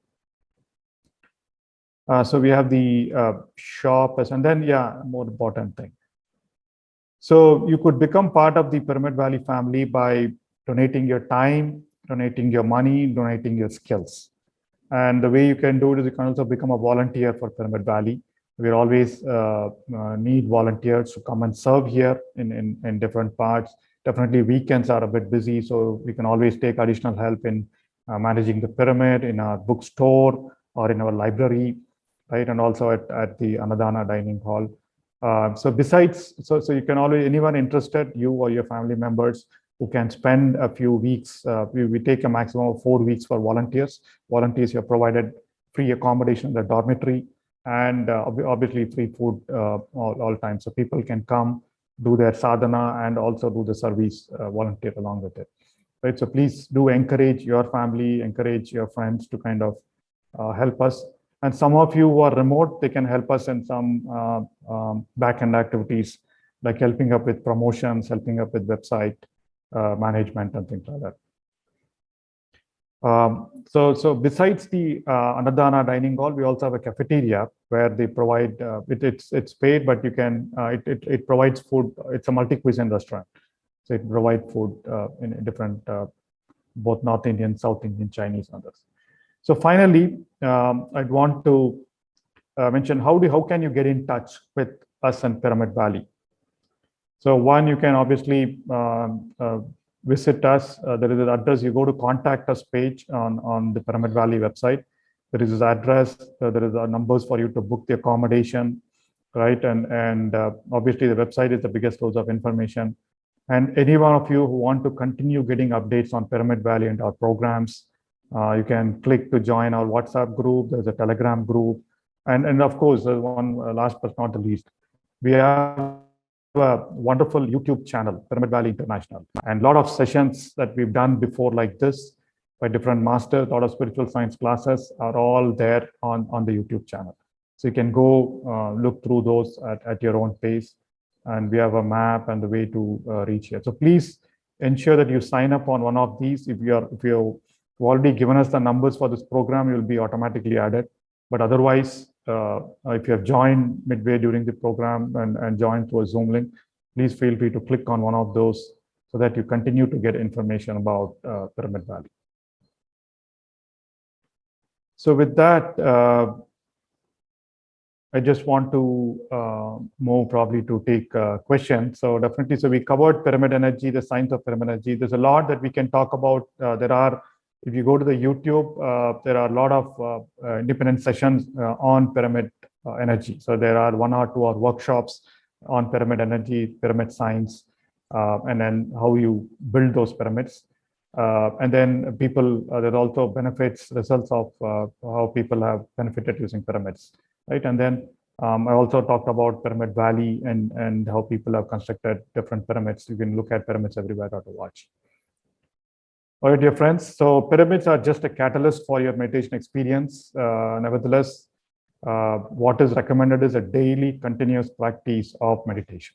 So we have the shop, and then, more important thing. So you could become part of the Pyramid Valley family by donating your time, donating your money, donating your skills. And the way you can do it is you can also become a volunteer for Pyramid Valley. We always need volunteers to come and serve here in different parts. Definitely weekends are a bit busy, so we can always take additional help in managing the pyramid, in our bookstore, or in our library, right? And also at the Annadana dining hall. So you can always, anyone interested, you or your family members, who can spend a few weeks. We take a maximum of 4 weeks for volunteers. Volunteers are provided free accommodation in the dormitory. and obviously free food all time. So people can come, do their sadhana, and also do the service, volunteer along with it. Right. So please do encourage your family, encourage your friends to kind of help us. And some of you who are remote, they can help us in some back-end activities, like helping up with promotions, helping up with website management and things like that. So besides the Annadana dining hall, we also have a cafeteria where they provide, it's paid, but you can, it provides food. It's a multi-cuisine restaurant. So it provides food in different, both North Indian, South Indian, Chinese, and others. So finally, I'd want to mention how can you get in touch with us in Pyramid Valley? So one, you can obviously visit us. There is an address. You go to contact us page on the Pyramid Valley website. There is this address. There is numbers for you to book the accommodation, right? And obviously the website is the biggest source of information. And any one of you who want to continue getting updates on Pyramid Valley and our programs, you can click to join our WhatsApp group. There's a Telegram group. And of course, there's one last but not the least, we have a wonderful YouTube channel, Pyramid Valley International, and a lot of sessions that we've done before like this by different masters, a lot of spiritual science classes are all there on the YouTube channel. So you can go look through those at your own pace. And we have a map and the way to reach here. So please ensure that you sign up on one of these. If you've already given us the numbers for this program, you'll be automatically added. But otherwise, if you have joined midway during the program and joined through a Zoom link, please feel free to click on one of those so that you continue to get information about Pyramid Valley. So with that, I just want to move probably to take questions. So definitely, so we covered pyramid energy, the science of pyramid energy. There's a lot that we can talk about. If you go to the YouTube, there are a lot of independent sessions on pyramid energy. So there are 1 or 2 hour workshops on pyramid energy, pyramid science, and then how you build those pyramids. And then people, there are also benefits, results of how people have benefited using pyramids, right? And then I also talked about Pyramid Valley and how people have constructed different pyramids. You can look at pyramids everywhere to watch. All right, dear friends. So pyramids are just a catalyst for your meditation experience. Nevertheless, what is recommended is a daily continuous practice of meditation,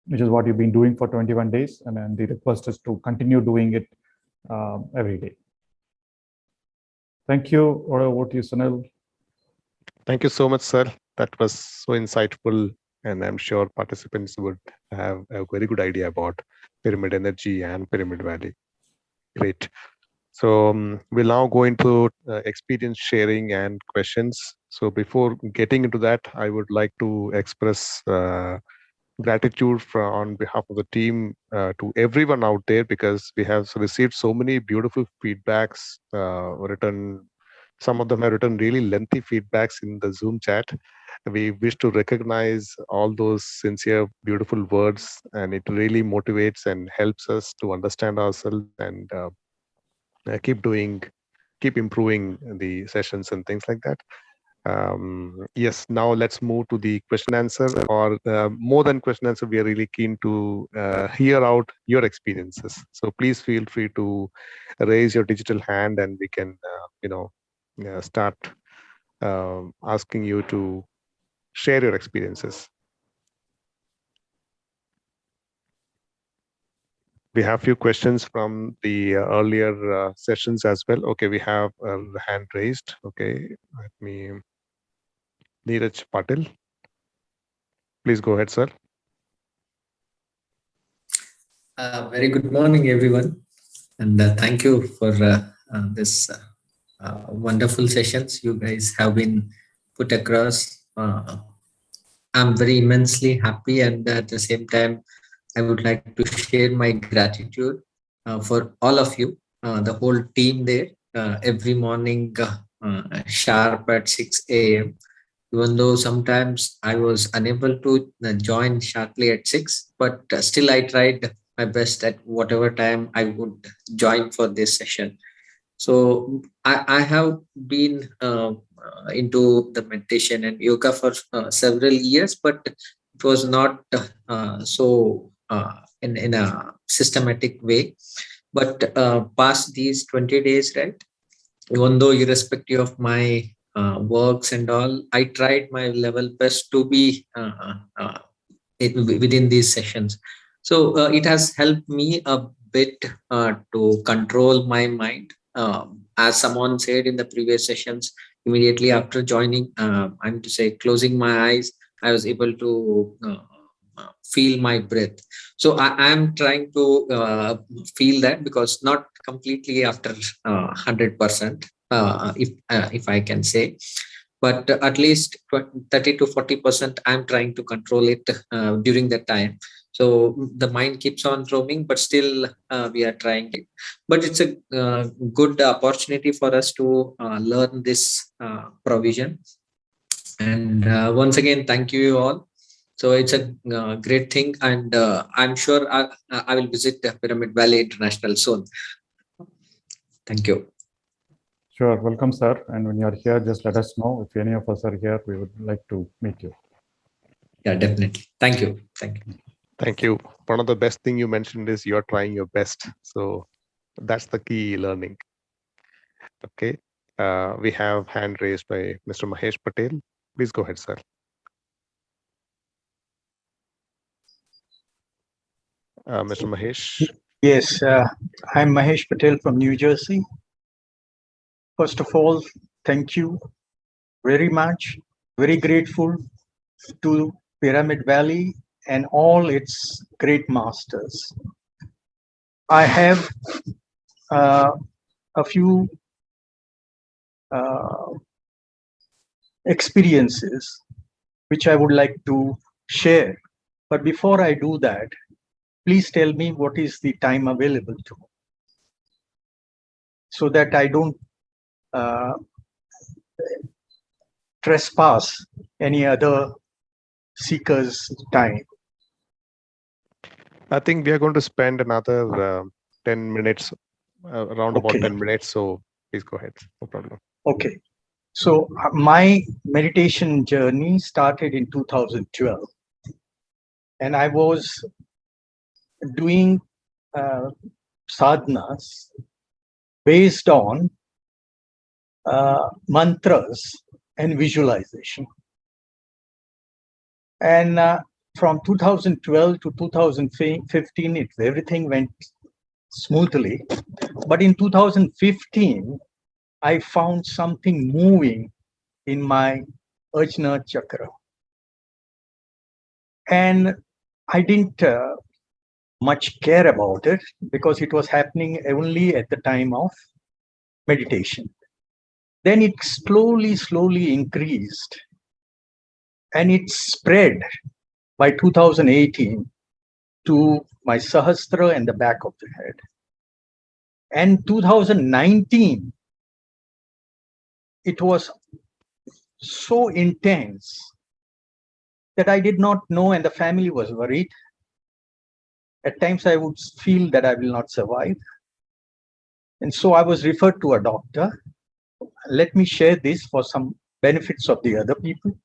which is what you've been doing for 21 days. And then the request is to continue doing it every day. Thank you. Over to you, Sunil. Thank you so much, sir. That was so insightful. And I'm sure participants would have a very good idea about pyramid energy and Pyramid Valley. Great. So we'll now go into experience sharing and questions. So before getting into that, I would like to express gratitude on behalf of the team to everyone out there, because we have received so many beautiful feedbacks written. Some of them have written really lengthy feedbacks in the Zoom chat. We wish to recognize all those sincere, beautiful words, and it really motivates and helps us to understand ourselves and keep improving the sessions and things like that. Yes, now let's move to the question answer, or more than question answer, we are really keen to hear out your experiences. So please feel free to raise your digital hand and we can, start asking you to share your experiences. We have a few questions from the earlier sessions as well. Okay, we have a hand raised. Okay, let me... Neeraj Patil. Please go ahead, sir. Very good morning, everyone. And thank you for this wonderful sessions you guys have been put across. I'm very immensely happy, and at the same time, I would like to share my gratitude for all of you, the whole team there, every morning sharp at 6 a.m. Even though sometimes I was unable to join sharply at 6, but still I tried my best at whatever time I would join for this session. So I have been into the meditation and yoga for several years, but it was not in a systematic way. But past these 20 days, right, even though irrespective of my works and all, I tried my level best to be within these sessions. So it has helped me a bit to control my mind. As someone said in the previous sessions, immediately after joining, I'm to say closing my eyes, I was able to feel my breath. So I am trying to feel that, because not completely after 100%, if I can say, but at least 30 to 40% I'm trying to control it during that time. So the mind keeps on roaming, but still we are trying it. But it's a good opportunity for us to learn this provision. And once again, thank you all. So it's a great thing, and I'm sure I will visit Pyramid Valley International soon. Thank you. Sure. Welcome, sir. And when you're here, just let us know. If any of us are here, we would like to meet you. Yeah, definitely. Thank you. Thank you. Thank you. One of the best thing you mentioned is you're trying your best. So that's the key learning. Okay. We have hand raised by Mr. Mahesh Patel. Please go ahead, sir. Mr. Mahesh. Yes, I'm Mahesh Patel from New Jersey. First of all, thank you very much. Very grateful to Pyramid Valley and all its great masters. I have a few experiences which I would like to share. But before I do that, please tell me what is the time available to me, so that I don't trespass any other seeker's time. I think we are going to spend another 10 minutes, around about 10 minutes. So please go ahead. No problem. Okay. So my meditation journey started in 2012. And I was doing sadhanas based on mantras and visualization. And from 2012 to 2015, everything went smoothly. But in 2015, I found something moving in my Ajna chakra. And I didn't much care about it, because it was happening only at the time of meditation. Then it slowly increased, and it spread by 2018 to my Sahasrara and the back of the head. And 2019, it was so intense that I did not know, and the family was worried. At times I would feel that I will not survive. And so I was referred to a doctor. Let me share this for some benefits of the other people.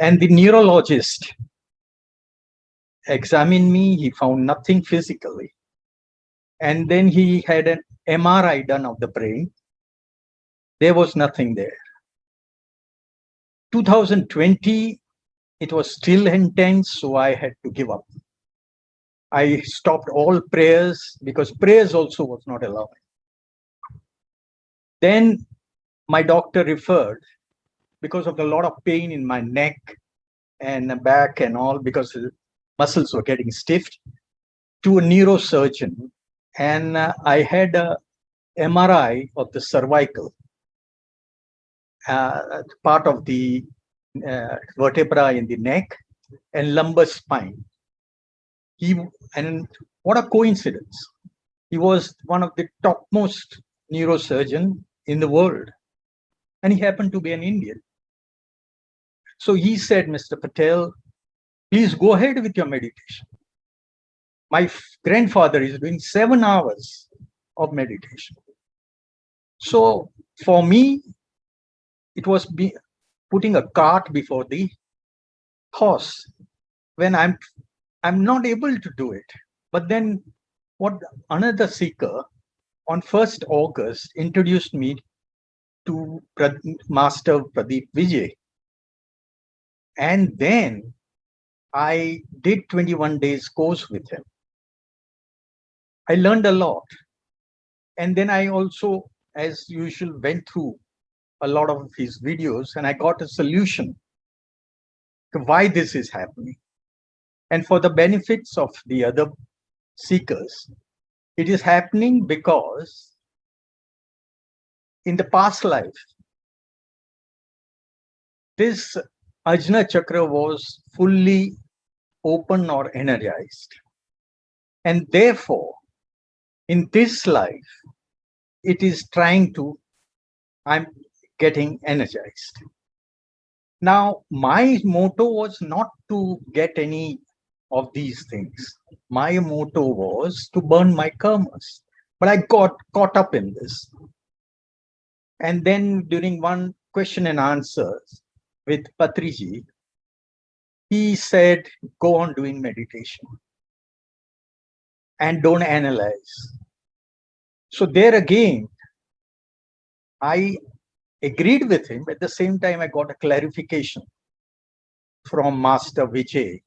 And the neurologist examined me. He found nothing physically. And then he had an MRI done of the brain. There was nothing there. 2020, it was still intense, so I had to give up. I stopped all prayers, because prayers also was not allowed. Then my doctor referred, because of a lot of pain in my neck and back and all, because the muscles were getting stiff, to a neurosurgeon. And I had a MRI of the cervical, part of the vertebra in the neck and lumbar spine. And what a coincidence. He was one of the topmost neurosurgeon in the world. And he happened to be an Indian. So he said, Mr. Patel, please go ahead with your meditation. My grandfather is doing 7 hours of meditation. So for me, it was putting a cart before the horse when I'm not able to do it. But then what another seeker on 1st August introduced me to Master Pradeep Vijay. And then I did 21 days course with him. I learned a lot. And then I also, as usual, went through a lot of his videos and I got a solution to why this is happening. And for the benefits of the other seekers, it is happening because in the past life, this Ajna Chakra was fully open or energized. And therefore, in this life, it is trying to, I'm getting energized. Now, my motto was not to get any of these things. My motto was to burn my karmas. But I got caught up in this. And then during one question and answers with Patriji, he said, go on doing meditation and don't analyze. So there again, I agreed with him. At the same time, I got a clarification from Master Vijay,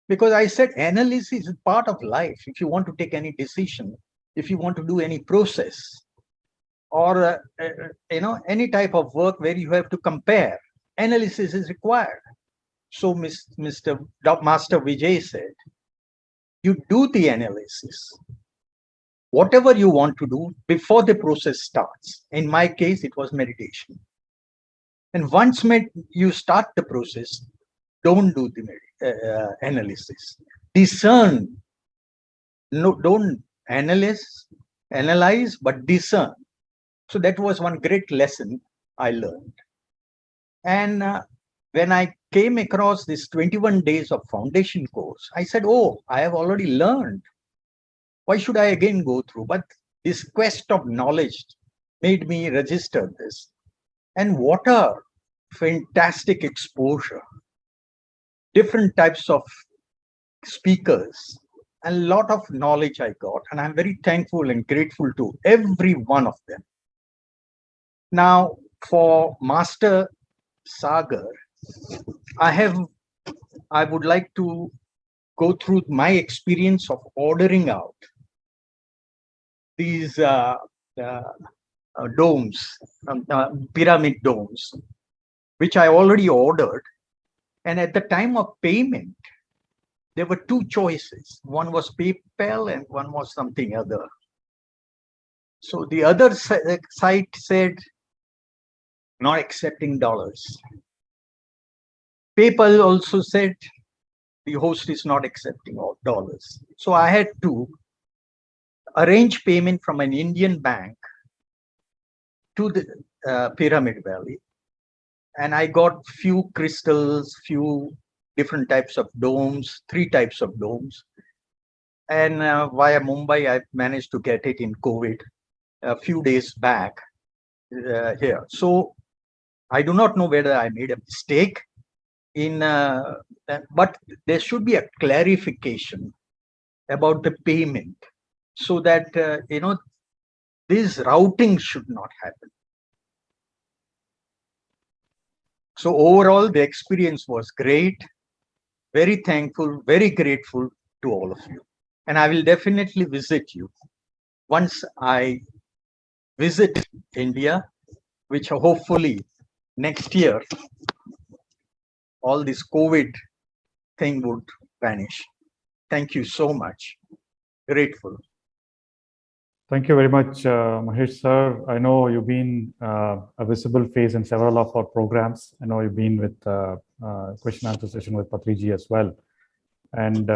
because I said analysis is part of life. If you want to take any decision, if you want to do any process, or any type of work where you have to compare, analysis is required. So Master Vijay said, you do the analysis, whatever you want to do before the process starts. In my case, it was meditation. And once you start the process, don't do the analysis. Discern. No, don't analyze, but discern. So that was one great lesson I learned. And when I came across this 21 days of foundation course, I said, oh, I have already learned. Why should I again go through? But this quest of knowledge made me register this. And what a fantastic exposure. Different types of speakers, a lot of knowledge I got. And I'm very thankful and grateful to every one of them. Now, for Master Sagar, I would like to go through my experience of ordering out these domes, pyramid domes, which I already ordered. And at the time of payment, there were two choices. One was PayPal and one was something other. So the other site said, not accepting dollars. PayPal also said, the host is not accepting all dollars. So I had to arrange payment from an Indian bank to the Pyramid Valley. And I got few crystals, few different types of domes, 3 types of domes. And via Mumbai, I managed to get it in COVID a few days back here. So I do not know whether I made a mistake in, but there should be a clarification about the payment so that, this routing should not happen. So overall, the experience was great. Very thankful, very grateful to all of you. And I will definitely visit you once I visit India, which hopefully next year, all this COVID thing would vanish. Thank you so much. Grateful. Thank you very much, Mahesh sir. I know you've been a visible face in several of our programs. I know you've been with question answer session with Patriji as well. And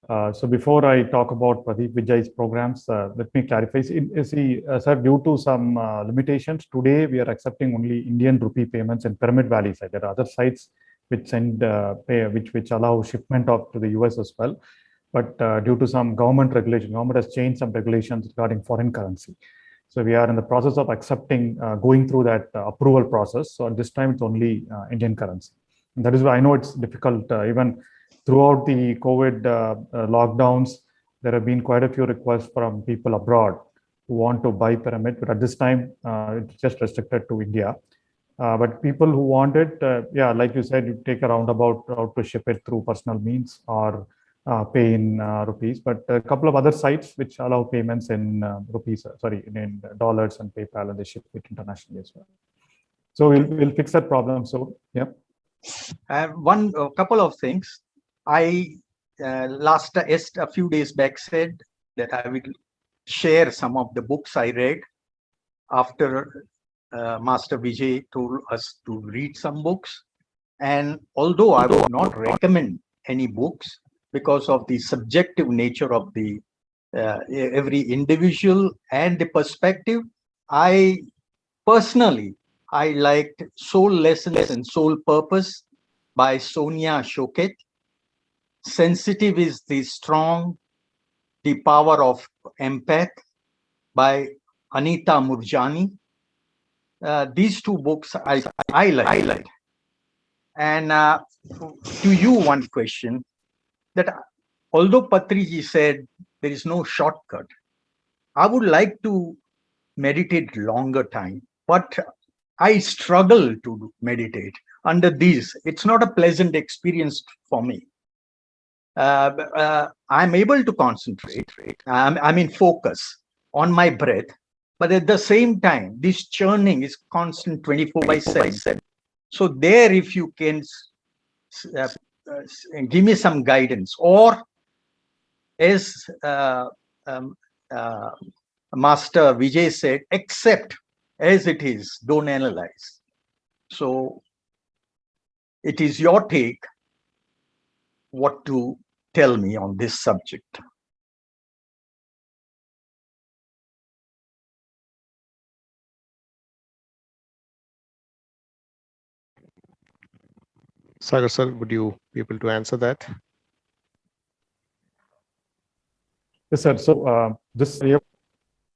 so before I talk about Pradeep Vijay's programs, let me clarify. Sir, due to some limitations, today we are accepting only Indian rupee payments in Pyramid Valley side. There are other sites which send which allow shipment to the US as well. But due to some government regulation, government has changed some regulations regarding foreign currency. So we are in the process of accepting, going through that approval process. So at this time, it's only Indian currency. And that is why I know it's difficult. Even throughout the COVID lockdowns, there have been quite a few requests from people abroad who want to buy Pyramid, but at this time, it's just restricted to India. But people who want it, yeah, like you said, you take a roundabout route to ship it through personal means or pay in rupees. But a couple of other sites which allow payments in rupees, in dollars and PayPal, and they ship it internationally as well. So we'll fix that problem. So yeah. A couple of things. I a few days back said that I will share some of the books I read after Master Vijay told us to read some books. And although I would not recommend any books because of the subjective nature of the every individual and the perspective, I personally liked Soul Lessons and Soul Purpose by Sonia Choquette. Sensitive is the Strong, The Power of Empath by Anita Murjani. These two books I like. And to you, one question, that although Patriji said there is no shortcut, I would like to meditate longer time, but I struggle to meditate under these. It's not a pleasant experience for me. I'm able to concentrate, focus on my breath, but at the same time, this churning is constant 24/7. So there, if you can give me some guidance, or as Master Vijay said, accept as it is, don't analyze. So it is your take what to tell me on this subject. Sagar sir, would you be able to answer that? Yes, sir. So this, are you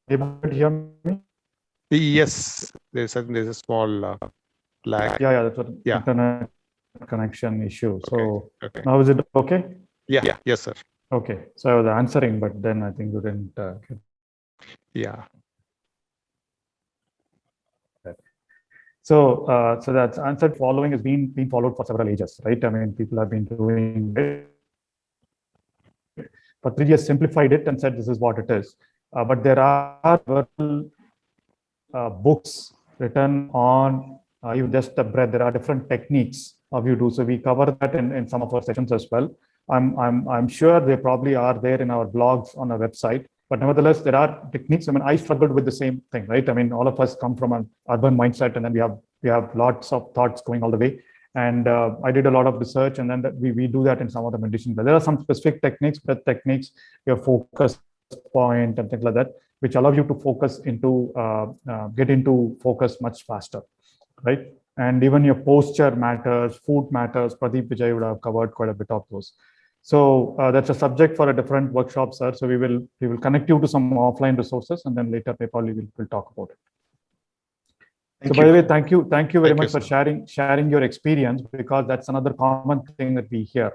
able to hear me? Yes, there's a small lag. Yeah, that's what Yeah. internet connection issue. So Okay. now is it okay? Yeah. Yes, sir. Okay. So I was answering, but then I think you didn't get. Yeah. So that's answered. Following has been followed for several ages, right? I mean, people have been doing it. Patriji has simplified it and said this is what it is. But there are books written on even just the breath. There are different techniques of you do. So we cover that in some of our sessions as well. I'm sure they probably are there in our blogs on our website. But nevertheless, there are techniques. I mean, I struggled with the same thing, right? I mean, all of us come from an urban mindset, and then we have lots of thoughts going all the way. And I did a lot of research, and then we do that in some of the meditation. But there are some specific techniques, breath techniques, your focus point and things like that, which allow you to focus into, get into focus much faster, right? And even your posture matters, food matters. Pradeep Vijay would have covered quite a bit of those. So that's a subject for a different workshop, sir. So we will connect you to some offline resources, and then later probably we'll talk about it. By the way, thank you very much for sharing your experience, because that's another common thing that we hear,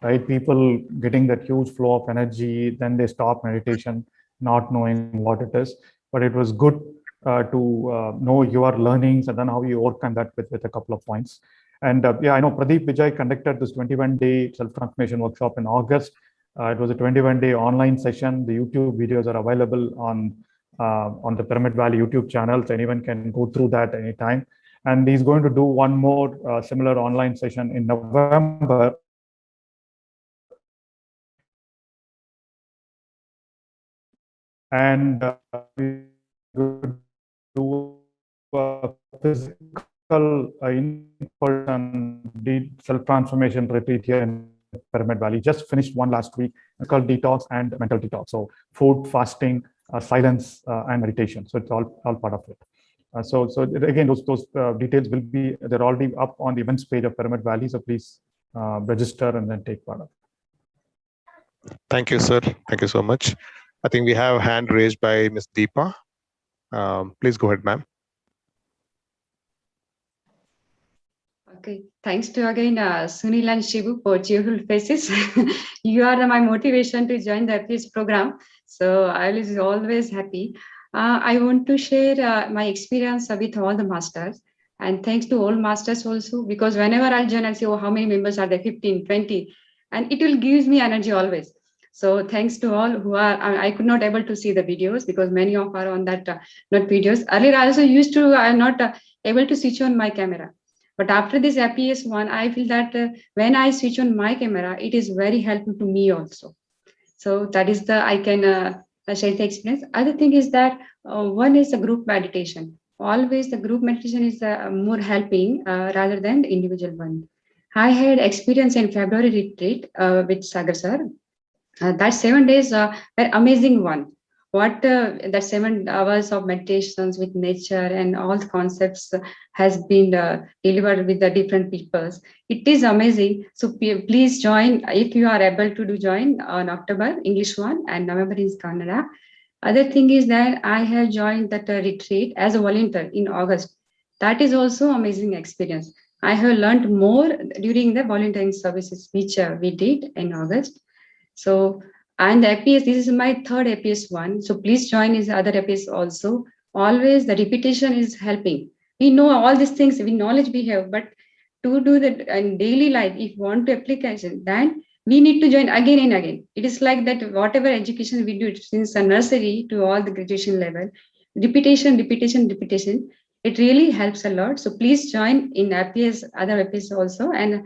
right? People getting that huge flow of energy, then they stop meditation, not knowing what it is. But it was good to know your learnings and then how you overcome that with a couple of points. And yeah, I know Pradeep Vijay conducted this 21-day self-transformation workshop in August. It was a 21-day online session. The YouTube videos are available on the Pyramid Valley YouTube channel, so anyone can go through that anytime. And he's going to do one more similar online session in November. And we do a physical in-person self-transformation retreat here in Pyramid Valley. Just finished one last week. It's called detox and mental detox. So food, fasting, silence, and meditation. So it's all part of it. So again, those details will be, they're already up on the events page of Pyramid Valley. So please register and then take part of it. Thank you, sir. Thank you so much. I think we have a hand raised by Ms. Deepa. Please go ahead, ma'am. Okay, thanks to again Sunil and Shivu for cheerful faces. You are my motivation to join the FPS program. So I was always happy. I want to share my experience with all the masters. And thanks to all masters also, because whenever I'll join, I'll say, oh, how many members are there? 15, 20. And it will give me energy always. So thanks to all who are, I could not able to see the videos because many of are on that, not videos. Earlier I also used to, I'm not able to switch on my camera. But after this FPS one, I feel that when I switch on my camera, it is very helpful to me also. So that is the, I can share the experience. Other thing is that one is the group meditation. Always the group meditation is more helping rather than the individual one. I had experience in February retreat with Sagar sir. That 7 days were amazing one. What that 7 hours of meditations with nature and all the concepts has been delivered with the different peoples. It is amazing. So please join if you are able to do join on October English one and November is Kannada. Other thing is that I have joined that retreat as a volunteer in August. That is also amazing experience. I have learned more during the volunteering services which we did in August. So, and the APS, this is my third APS one. So please join his other APS also. Always the repetition is helping. We know all these things, we knowledge we have, but to do that in daily life, if you want to application, then we need to join again and again. It is like that whatever education we do since the nursery to all the graduation level, repetition, repetition, repetition, it really helps a lot. So please join in APS, other APS also. And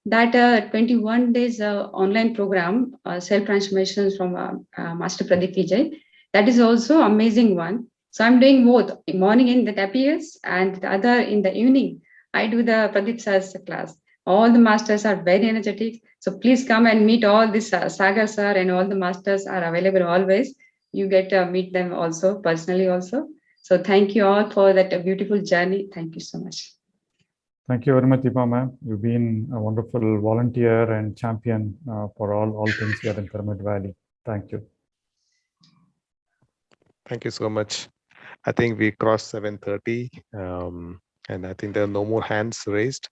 that 21 days online program, self-transformations from Master Pradeep Vijay, that is also amazing one. So I'm doing both morning in the APS and the other in the evening. I do the Pradeep Sir's class. All the masters are very energetic. So please come and meet all this Sagar sir and all the masters are available always. You get to meet them also personally also. So thank you all for that beautiful journey. Thank you so much. Thank you very much, Deepa ma'am. You've been a wonderful volunteer and champion for all things here in Pyramid Valley. Thank you. Thank you so much. I think we crossed 7:30, and I think there are no more hands raised.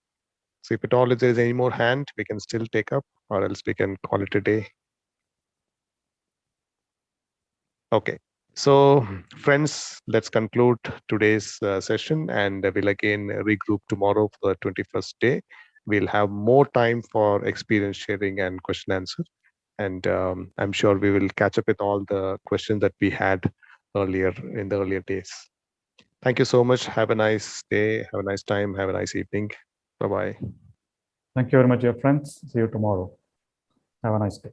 So if at all if there is any more hand, we can still take up, or else we can call it a day. Okay. So friends, let's conclude today's session, and we'll again regroup tomorrow for the 21st day. We'll have more time for experience sharing and question answer. And I'm sure we will catch up with all the questions that we had earlier in the earlier days. Thank you so much. Have a nice day. Have a nice time. Have a nice evening. Bye-bye. Thank you very much, dear friends. See you tomorrow. Have a nice day.